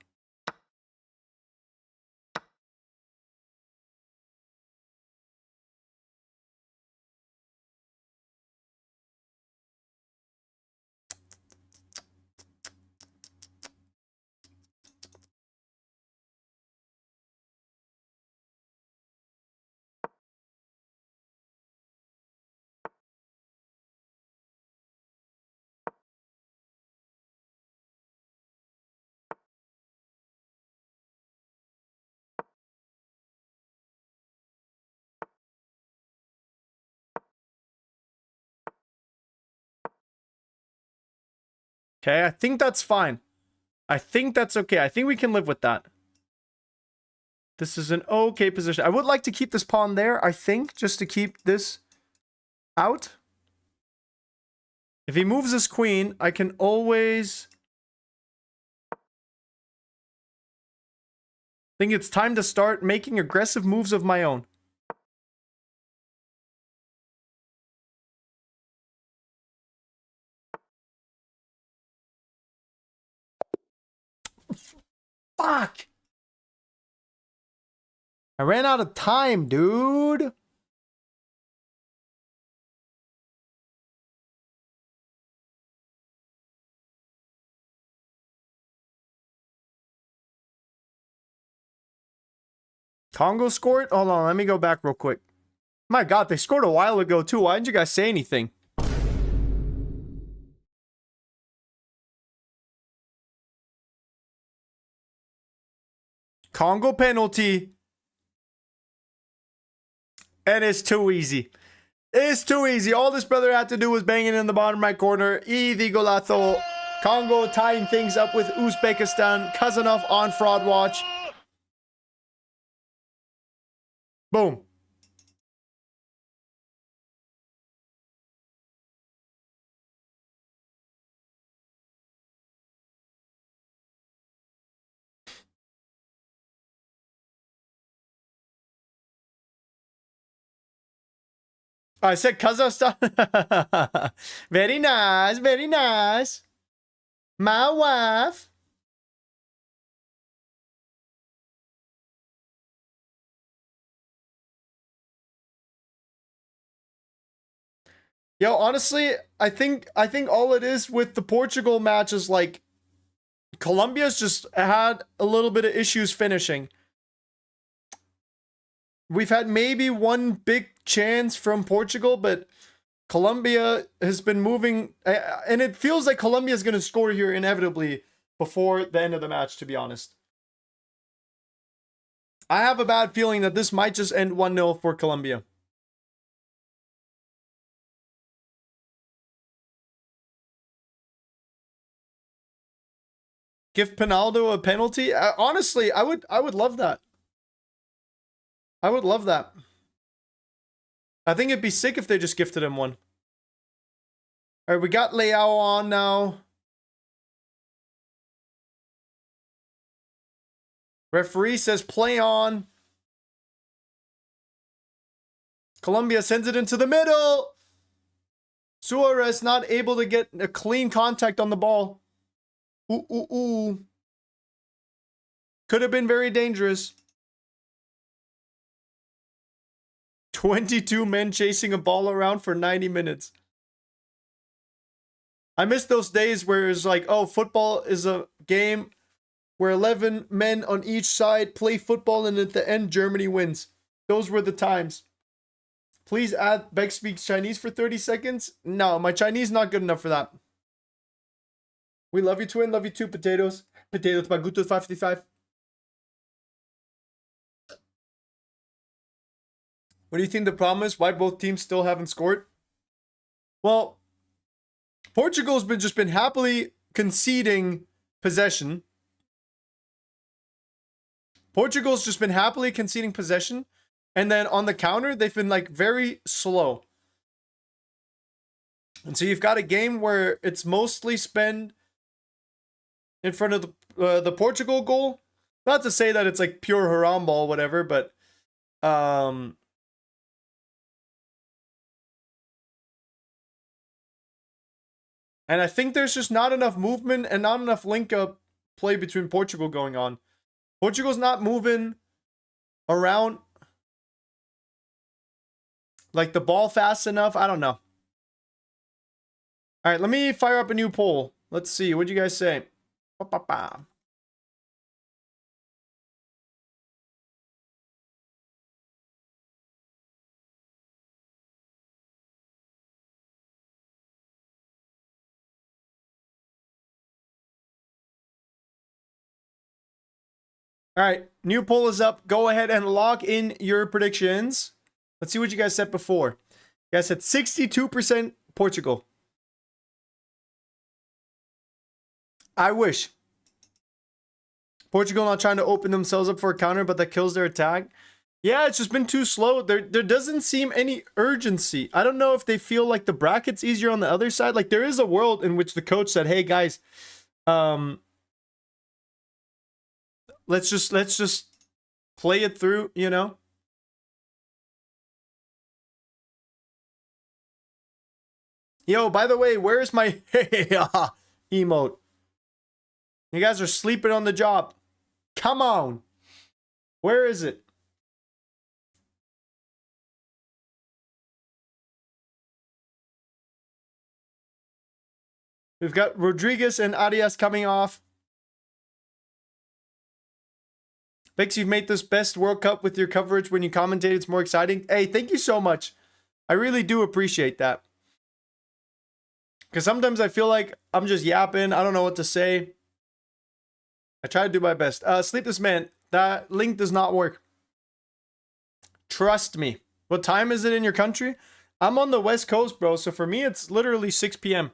Okay, I think that's fine. I think that's okay. I think we can live with that. This is an okay position. I would like to keep this pawn there, I think, just to keep this out. If he moves his queen, I can always... think it's time to start making aggressive moves of my own. Fuck! I ran out of time, dude. Congo scored? Hold on, let me go back real quick. My God, they scored a while ago too. Why didn't you guys say anything? Congo penalty. And it's too easy. It's too easy. All this brother had to do was bang it in the bottom right corner. Easy golazo. Congo tying things up with Uzbekistan. Kazanov on fraud watch. Boom. I said Kazakhstan. Very nice. Very nice. My wife. Yo, honestly, I think all it is with the Portugal match is like Colombia's just had a little bit of issues finishing. We've had maybe one big chance from Portugal, but Colombia has been moving, and it feels like Colombia is going to score here inevitably before the end of the match, to be honest. I have a bad feeling that this might just end 1-0 for Colombia. Give Pinaldo a penalty? Honestly, I would love that. I would love that. I think it'd be sick if they just gifted him one. All right, we got Leao on now. Referee says play on. Colombia sends it into the middle. Suarez not able to get a clean contact on the ball. Ooh, ooh, ooh. Could have been very dangerous. 22 men chasing a ball around for 90 minutes. I miss those days where it's like, oh, football is a game where 11 men on each side play football and at the end, Germany wins. Those were the times. Please add Beck speaks Chinese for 30 seconds. No, my Chinese not good enough for that. We love you, twin. Love you too, potatoes. Potatoes by Guto 555. What do you think the problem is? Why both teams still haven't scored? Well, Portugal's just been happily conceding possession. Portugal's just been happily conceding possession. And then on the counter, they've been like very slow. And so you've got a game where it's mostly spent in front of the Portugal goal. Not to say that it's like pure haram ball, whatever, but and I think there's just not enough movement and not enough link-up play between Portugal going on. Portugal's not moving around like the ball fast enough. I don't know. All right, let me fire up a new poll. Let's see. What'd you guys say? Ba-ba-ba. All right, new poll is up. Go ahead and lock in your predictions. Let's see what you guys said before. You guys said 62% Portugal. I wish. Portugal not trying to open themselves up for a counter, but that kills their attack. Yeah, it's just been too slow. There doesn't seem any urgency. I don't know if they feel like the bracket's easier on the other side. Like there is a world in which the coach said, "Hey guys, let's just play it through, you know." Yo, by the way, where is my emote? You guys are sleeping on the job. Come on. Where is it? We've got Rodriguez and Arias coming off. Bex, you've made this best World Cup with your coverage when you commentate. It's more exciting. Hey, thank you so much. I really do appreciate that. Because sometimes I feel like I'm just yapping. I don't know what to say. I try to do my best. Sleepless Man, that link does not work. Trust me. What time is it in your country? I'm on the West Coast, bro. So for me, it's literally 6 p.m.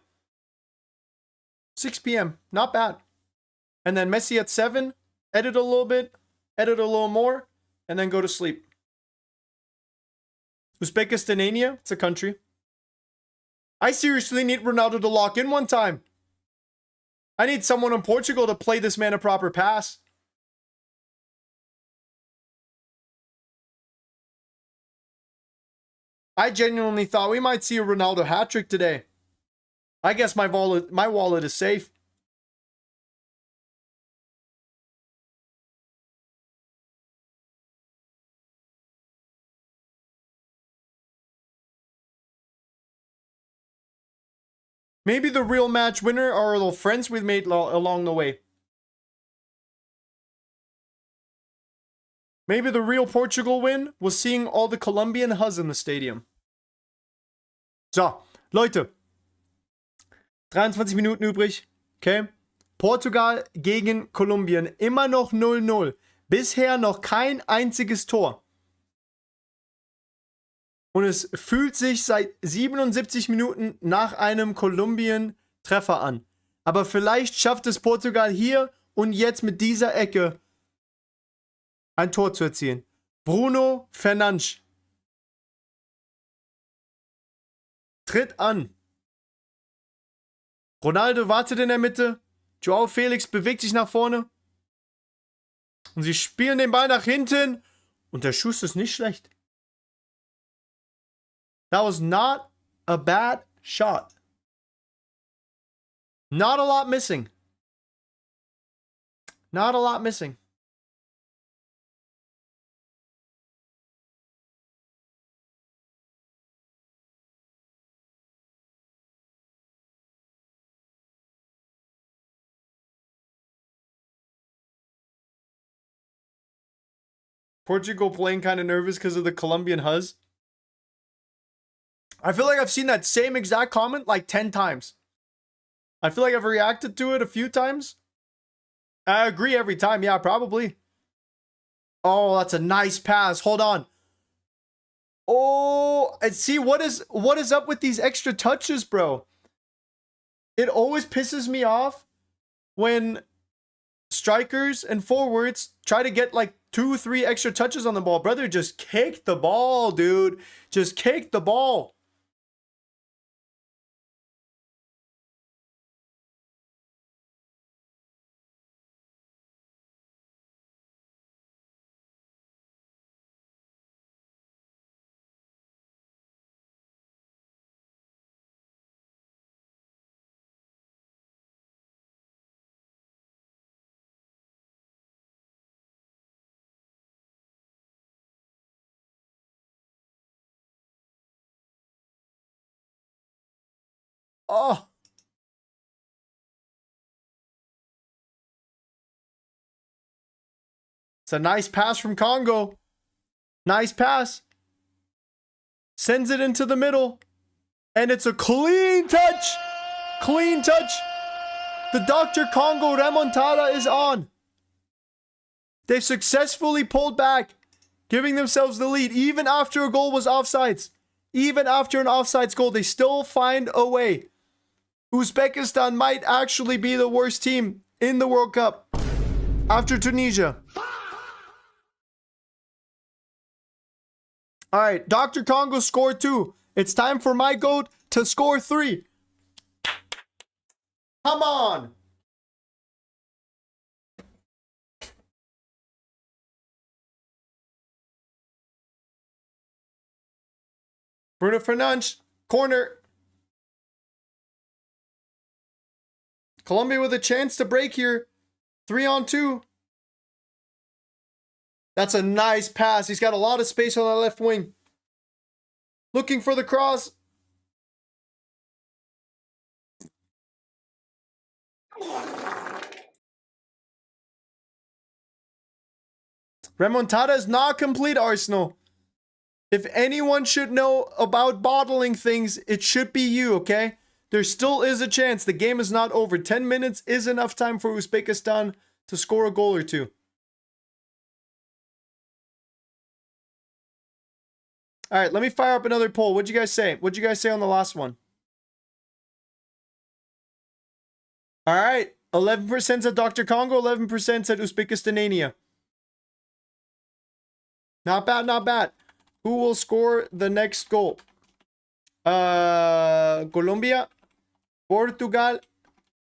6 p.m. Not bad. And then Messi at 7. Edit a little bit. Edit a little more. And then go to sleep. Uzbekistan, it's a country. I seriously need Ronaldo to lock in one time. I need someone in Portugal to play this man a proper pass. I genuinely thought we might see a Ronaldo hat-trick today. I guess my wallet is safe. Maybe the real match winner are the friends we've made along the way. Maybe the real Portugal win was seeing all the Colombian Huzz in the stadium. So, Leute. 23 Minuten übrig. Okay. Portugal gegen Kolumbien. Immer noch 0-0. Bisher noch kein einziges Tor. Und es fühlt sich seit 77 Minuten nach einem Kolumbien-Treffer an. Aber vielleicht schafft es Portugal hier und jetzt mit dieser Ecke ein Tor zu erzielen. Bruno Fernandes tritt an. Ronaldo wartet in der Mitte. Joao Felix bewegt sich nach vorne. Und sie spielen den Ball nach hinten. Und der Schuss ist nicht schlecht. That was not a bad shot. Not a lot missing. Not a lot missing. Portugal playing kind of nervous because of the Colombian Huzz. I feel like I've seen that same exact comment like 10 times. I feel like I've reacted to it a few times. I agree every time. Yeah, probably. Oh, that's a nice pass. Hold on. Oh, and see what is up with these extra touches, bro? It always pisses me off when strikers and forwards try to get like 2-3 extra touches on the ball. Brother, just kick the ball, dude. Just kick the ball. Oh. It's a nice pass from Congo. Nice pass. Sends it into the middle. And it's a clean touch. Clean touch. The Dr. Congo remontada is on. They've successfully pulled back, giving themselves the lead. Even after a goal was offsides. Even after an offsides goal, they still find a way. Uzbekistan might actually be the worst team in the World Cup after Tunisia. All right, Dr. Congo scored 2. It's time for my GOAT to score 3. Come on. Bruno Fernandes, corner. Colombia with a chance to break here. 3-on-2. That's a nice pass. He's got a lot of space on the left wing. Looking for the cross. Remontada is not complete, Arsenal. If anyone should know about bottling things, it should be you, okay? There still is a chance. The game is not over. 10 minutes is enough time for Uzbekistan to score a goal or two. All right, let me fire up another poll. What'd you guys say? What'd you guys say on the last one? All right, 11% said Dr. Congo, 11% said Uzbekistanania. Not bad, not bad. Who will score the next goal? Colombia, Portugal,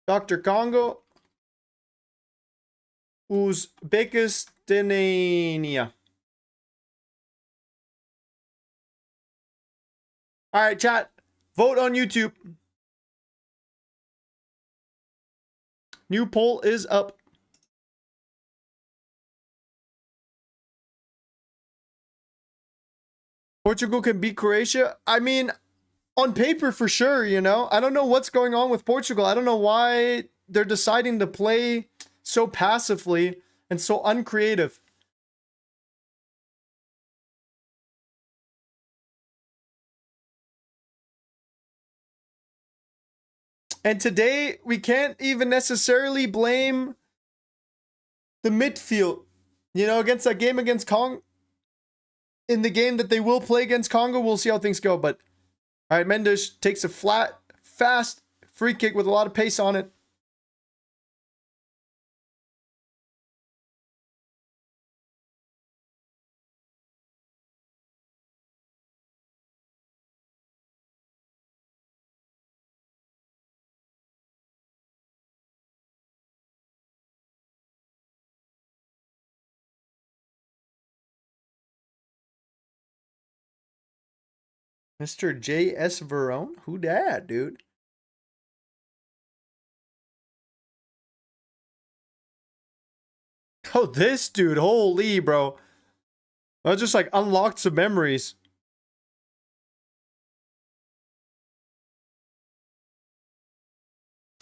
Dr. Congo, Uzbekistan. All right, chat. Vote on YouTube. New poll is up. Portugal can beat Croatia. I mean, on paper for sure, you know. I don't know what's going on with Portugal. I don't know why they're deciding to play so passively and so uncreative. And today, we can't even necessarily blame the midfield. You know, against that game against Congo. In the game that they will play against Congo, we'll see how things go. But, all right, Mendes takes a flat, fast free kick with a lot of pace on it. Mr. J.S. Verone? Who dat, dude? Oh, this dude. Holy, bro. I just like unlocked some memories.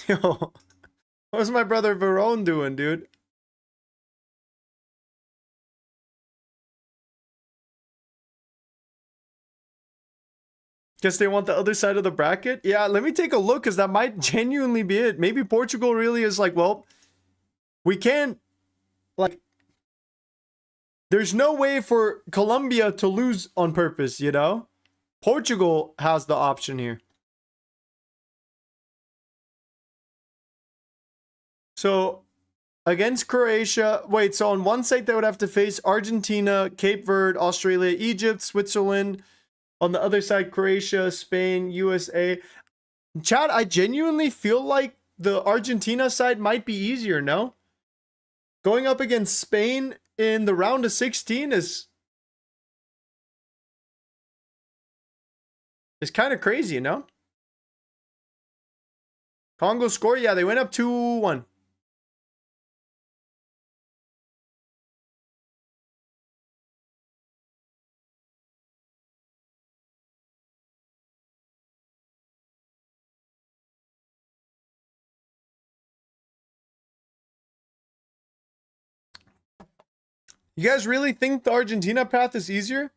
Yo, what's my brother Verone doing, dude? Guess they want the other side of the bracket? Yeah, let me take a look because that might genuinely be it. Maybe Portugal really is like, well, we can't, like, there's no way for Colombia to lose on purpose, you know? Portugal has the option here. So, against Croatia, wait, so on one side they would have to face Argentina, Cape Verde, Australia, Egypt, Switzerland. On the other side, Croatia, Spain, USA. Chad, I genuinely feel like the Argentina side might be easier, no? Going up against Spain in the round of 16 is kind of crazy, you know? Congo score, yeah, they went up 2-1. You guys really think the Argentina path is easier?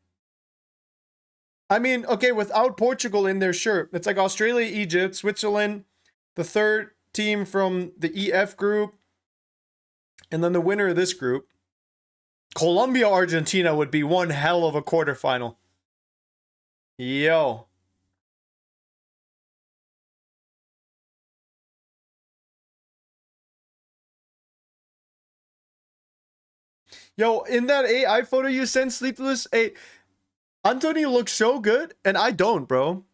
I mean, okay, without Portugal in there, sure. It's like Australia, Egypt, Switzerland, the third team from the EF group, and then the winner of this group. Colombia, Argentina would be one hell of a quarterfinal. Yo. Yo, in that AI photo you sent, Sleepless, hey, Anthony looks so good, and I don't, bro.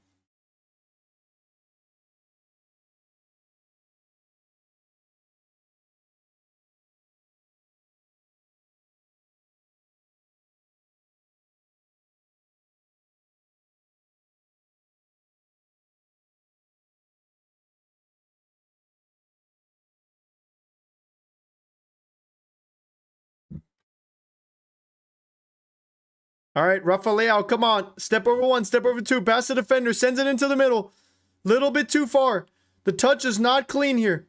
All right, Rafael, come on. Step over one, step over two. Pass the defender, sends it into the middle. Little bit too far. The touch is not clean here.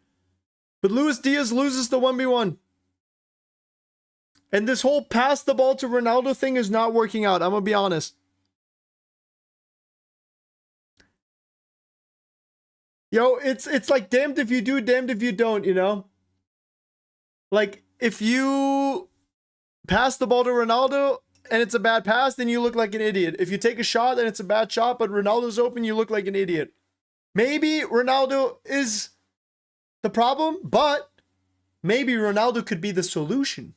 But Luis Diaz loses the 1v1. And this whole pass the ball to Ronaldo thing is not working out. I'm going to be honest. Yo, it's like damned if you do, damned if you don't, you know? Like, if you pass the ball to Ronaldo and it's a bad pass, then you look like an idiot. If you take a shot and it's a bad shot, but Ronaldo's open, you look like an idiot. Maybe Ronaldo is the problem, but maybe Ronaldo could be the solution.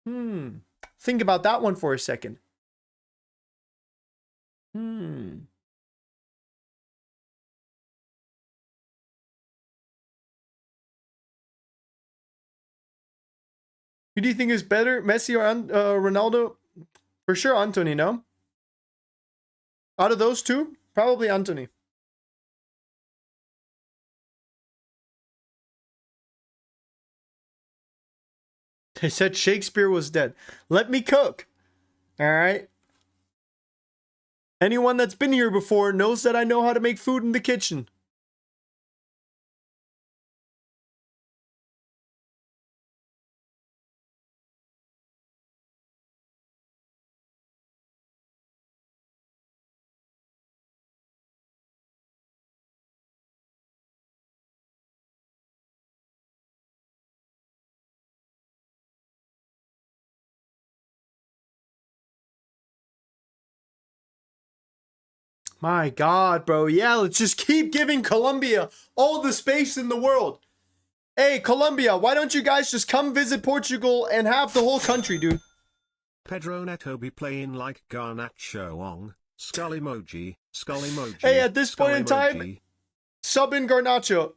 Think about that one for a second. Who do you think is better, Messi or Ronaldo? For sure, Anthony, no? Out of those two, probably Anthony. They said Shakespeare was dead. Let me cook. All right. Anyone that's been here before knows that I know how to make food in the kitchen. My God, bro. Yeah, let's just keep giving Colombia all the space in the world. Hey, Colombia, why don't you guys just come visit Portugal and have the whole country, dude? Pedro Neto be playing like Garnacho on. Skull emoji. Skull emoji. Hey, at this point in time, sub in Garnacho.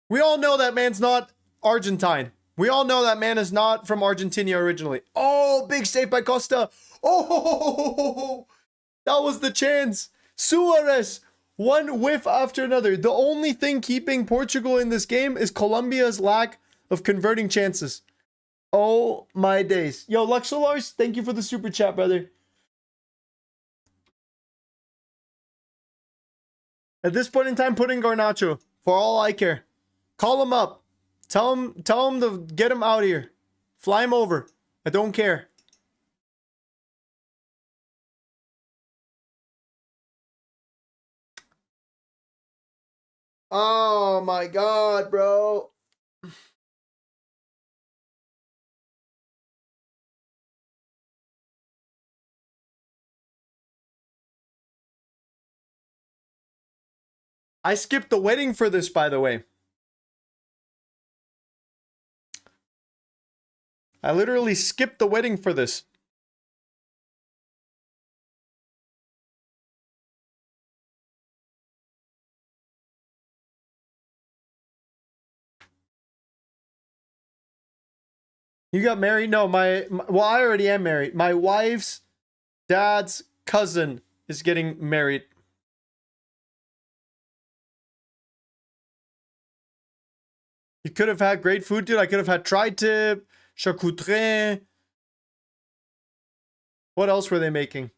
We all know that man's not Argentine. We all know that man is not from Argentina originally. Oh, big save by Costa. Oh, That was the chance. Suarez, one whiff after another. The only thing keeping Portugal in this game is Colombia's lack of converting chances. Oh my days. Yo, Luxolars, thank you for the super chat, brother. At this point in time, put in Garnacho. For all I care. Call him up. Tell him to get him out here. Fly him over. I don't care. Oh my god, bro. I skipped the wedding for this, by the way. I literally skipped the wedding for this. You got married? No, well, I already am married. My wife's dad's cousin is getting married. You could have had great food, dude. I could have had tri-tip, charcuterie. What else were they making?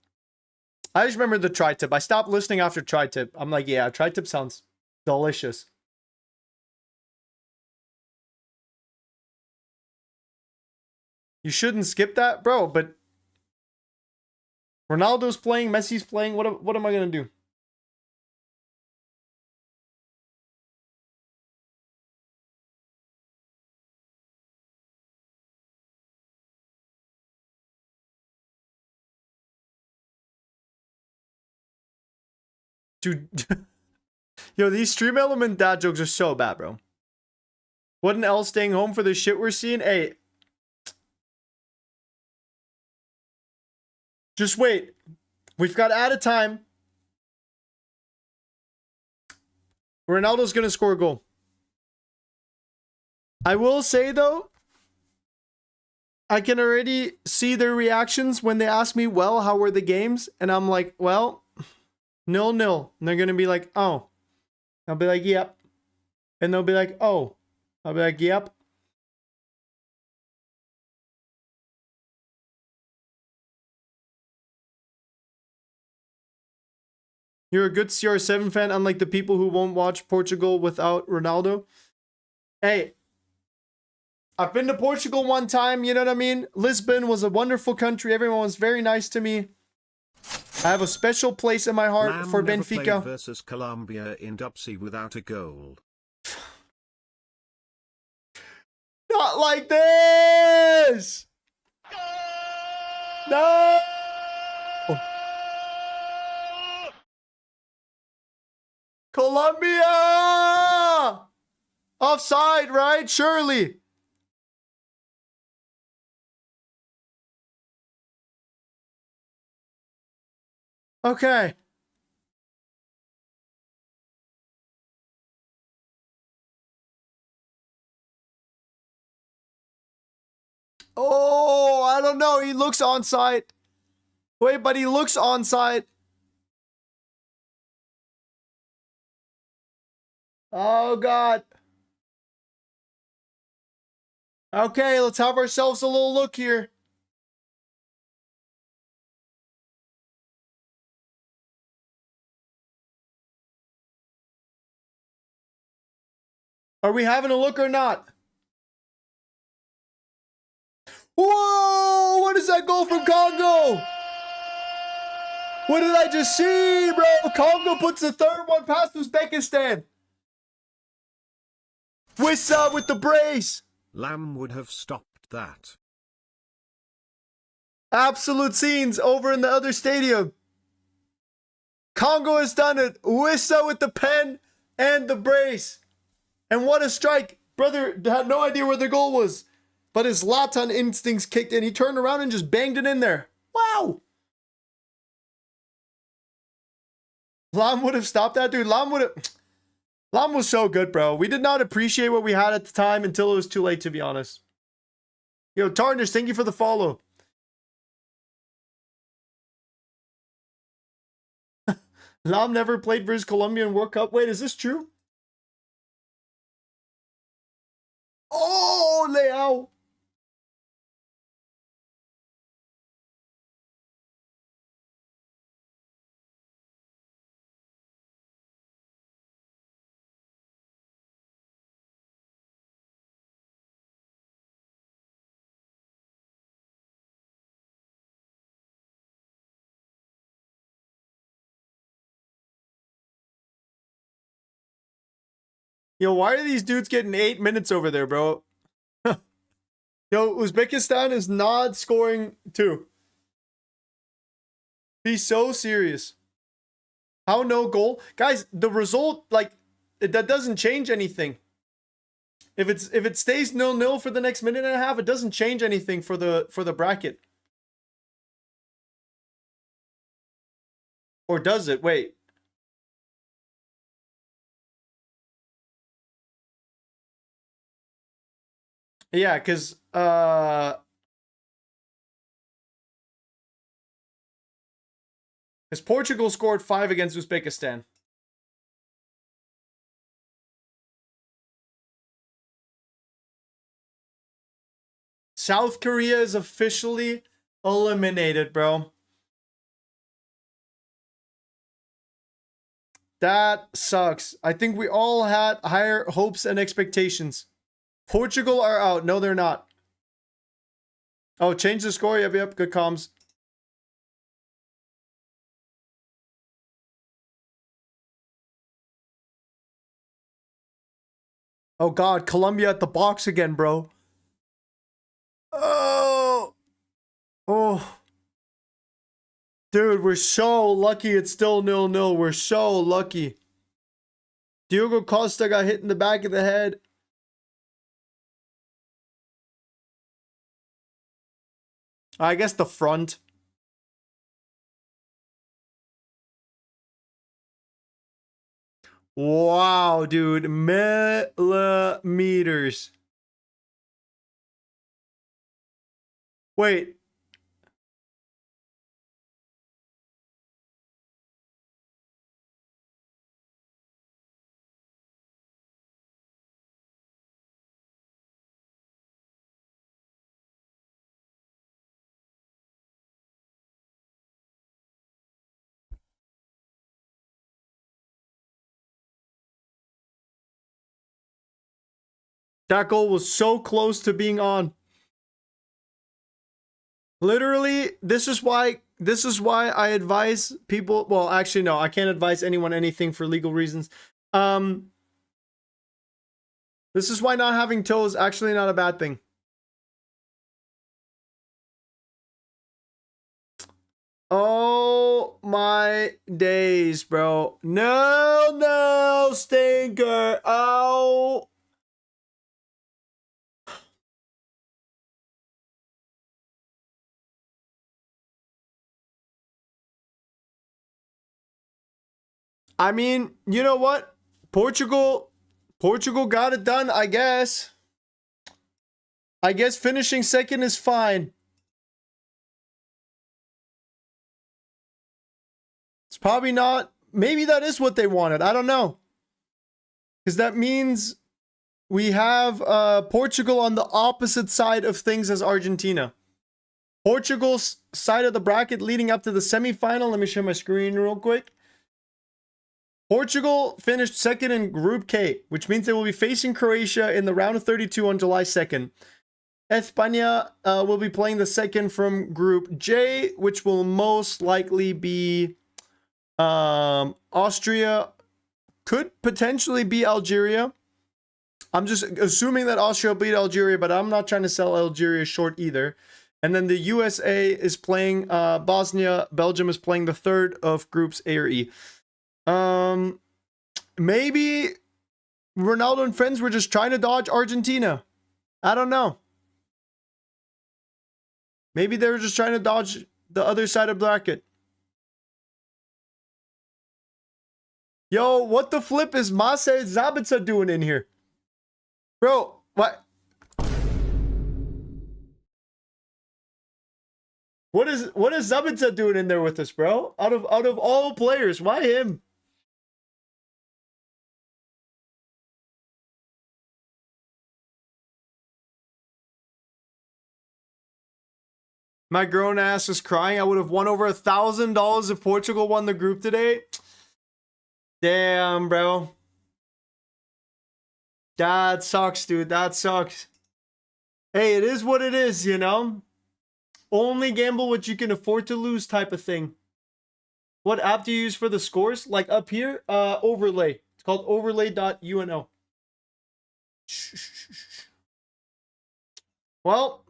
I just remember the tri-tip. I stopped listening after tri-tip. I'm like, yeah, tri-tip sounds delicious. You shouldn't skip that, bro, but Ronaldo's playing, Messi's playing. What am I going to do? Dude, yo, these stream element dad jokes are so bad, bro. What an L staying home for the shit we're seeing. Hey, just wait. We've got out of time. Ronaldo's gonna score a goal. I will say though, I can already see their reactions when they ask me, well, how were the games? And I'm like, well, 0-0. And they're going to be like, oh. I'll be like, yep. And they'll be like, oh. I'll be like, yep. You're a good CR7 fan, unlike the people who won't watch Portugal without Ronaldo. Hey, I've been to Portugal one time, you know what I mean? Lisbon was a wonderful country. Everyone was very nice to me. I have a special place in my heart Lamb for never Benfica. played versus Colombia in Dupsy without a goal. Not like this! No! Colombia! Offside, right? Surely. Okay. Oh, I don't know. He looks onside. Wait, but he looks onside. Oh, God. Okay, let's have ourselves a little look here. Are we having a look or not? Whoa! What is that goal from Congo? What did I just see, bro? Congo puts the third one past Uzbekistan. Wissa with the brace. Lamb would have stopped that. Absolute scenes over in the other stadium. Congo has done it. Wissa with the pen and the brace. And what a strike. Brother had no idea where the goal was. But his Zlatan instincts kicked in. He turned around and just banged it in there. Wow. Lam would have stopped that, dude. Lam was so good, bro. We did not appreciate what we had at the time until it was too late, to be honest. Yo, Tarnish, thank you for the follow. Lam never played versus Colombia in World Cup. Wait, is this true? Oh, Leao. Yo, why are these dudes getting 8 minutes over there, bro? Yo, Uzbekistan is not scoring 2. Be so serious. How no goal? Guys, the result, like, that doesn't change anything. If it stays 0-0 for the next minute and a half, it doesn't change anything for the bracket. Or does it? Wait. Yeah, because Portugal scored 5 against Uzbekistan. South Korea is officially eliminated, bro. That sucks. I think we all had higher hopes and expectations. Portugal are out. No, they're not. Oh, change the score. Yep. Good comms. Oh, God. Colombia at the box again, bro. Oh. Oh. Dude, we're so lucky it's still 0-0. We're so lucky. Diogo Costa got hit in the back of the head. I guess the front. Wow, dude. Millimeters. Wait. That goal was so close to being on. Literally, this is why I advise people. Well, actually, no, I can't advise anyone anything for legal reasons. This is why not having toe is actually not a bad thing. Oh my days, bro. No, stinker. Oh. I mean, you know what? Portugal got it done, I guess. I guess finishing second is fine. It's probably not. Maybe that is what they wanted. I don't know. Because that means we have Portugal on the opposite side of things as Argentina. Portugal's side of the bracket leading up to the semifinal. Let me share my screen real quick. Portugal finished second in Group K, which means they will be facing Croatia in the round of 32 on July 2nd. España will be playing the second from Group J, which will most likely be Austria. Could potentially be Algeria. I'm just assuming that Austria will beat Algeria, but I'm not trying to sell Algeria short either. And then the USA is playing Bosnia. Belgium is playing the third of Groups A or E. Maybe Ronaldo and friends were just trying to dodge Argentina. I don't know. Maybe they were just trying to dodge the other side of the bracket. Yo, what the flip is Mase Zabitsa doing in here? Bro, what? What is Zabitsa doing in there with us, bro? Out of all players, why him? My grown ass is crying. I would have won over $1,000 if Portugal won the group today. Damn, bro. That sucks, dude. That sucks. Hey, it is what it is, you know? Only gamble what you can afford to lose type of thing. What app do you use for the scores? Like up here, Overlay. It's called overlay.uno. Well,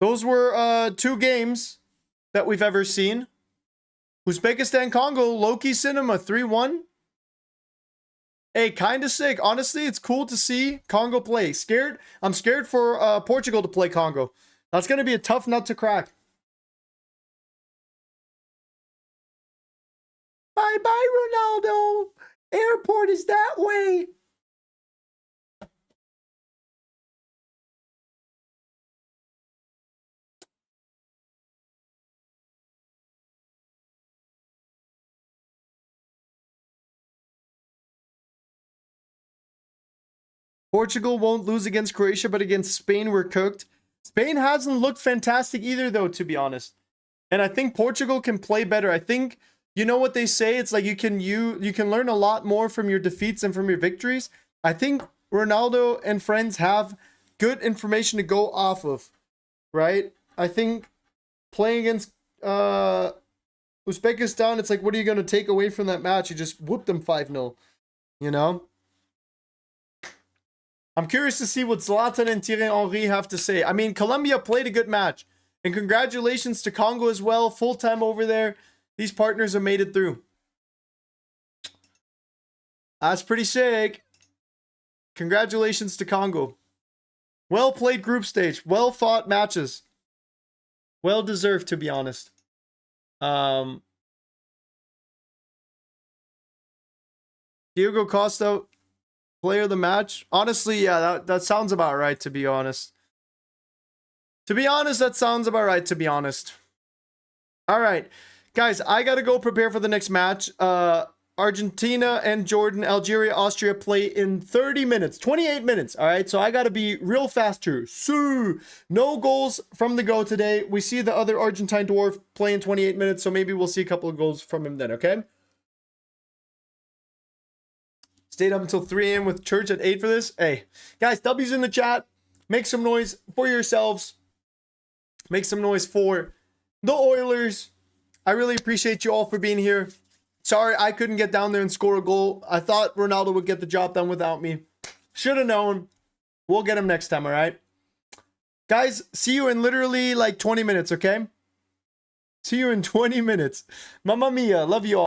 those were 2 games that we've ever seen. Uzbekistan, Congo, Loki Cinema 3-1. Hey, kind of sick. Honestly, it's cool to see Congo play. I'm scared for Portugal to play Congo. That's going to be a tough nut to crack. Bye-bye, Ronaldo. Airport is that way. Portugal won't lose against Croatia, but against Spain, we're cooked. Spain hasn't looked fantastic either, though, to be honest. And I think Portugal can play better. I think, you know what they say? It's like you can learn a lot more from your defeats and from your victories. I think Ronaldo and friends have good information to go off of, right? I think playing against Uzbekistan, it's like, what are you going to take away from that match? You just whooped them 5-0, you know? I'm curious to see what Zlatan and Thierry Henry have to say. I mean, Colombia played a good match. And congratulations to Congo as well. Full time over there. These partners have made it through. That's pretty sick. Congratulations to Congo. Well played group stage. Well fought matches. Well deserved, to be honest. Diego Costa, player of the match. Honestly, yeah, that sounds about right, to be honest. That sounds about right, to be honest. All right. Guys, I got to go prepare for the next match. Argentina and Jordan, Algeria, Austria play in 30 minutes, 28 minutes. All right. So I got to be real fast here. So no goals from the go today. We see the other Argentine dwarf play in 28 minutes. So maybe we'll see a couple of goals from him then. Okay. Stayed up until 3 a.m. with church at 8 for this. Hey, guys, W's in the chat. Make some noise for yourselves. Make some noise for the Oilers. I really appreciate you all for being here. Sorry I couldn't get down there and score a goal. I thought Ronaldo would get the job done without me. Should have known. We'll get him next time, all right? Guys, see you in literally like 20 minutes, okay? See you in 20 minutes. Mamma mia. Love you all.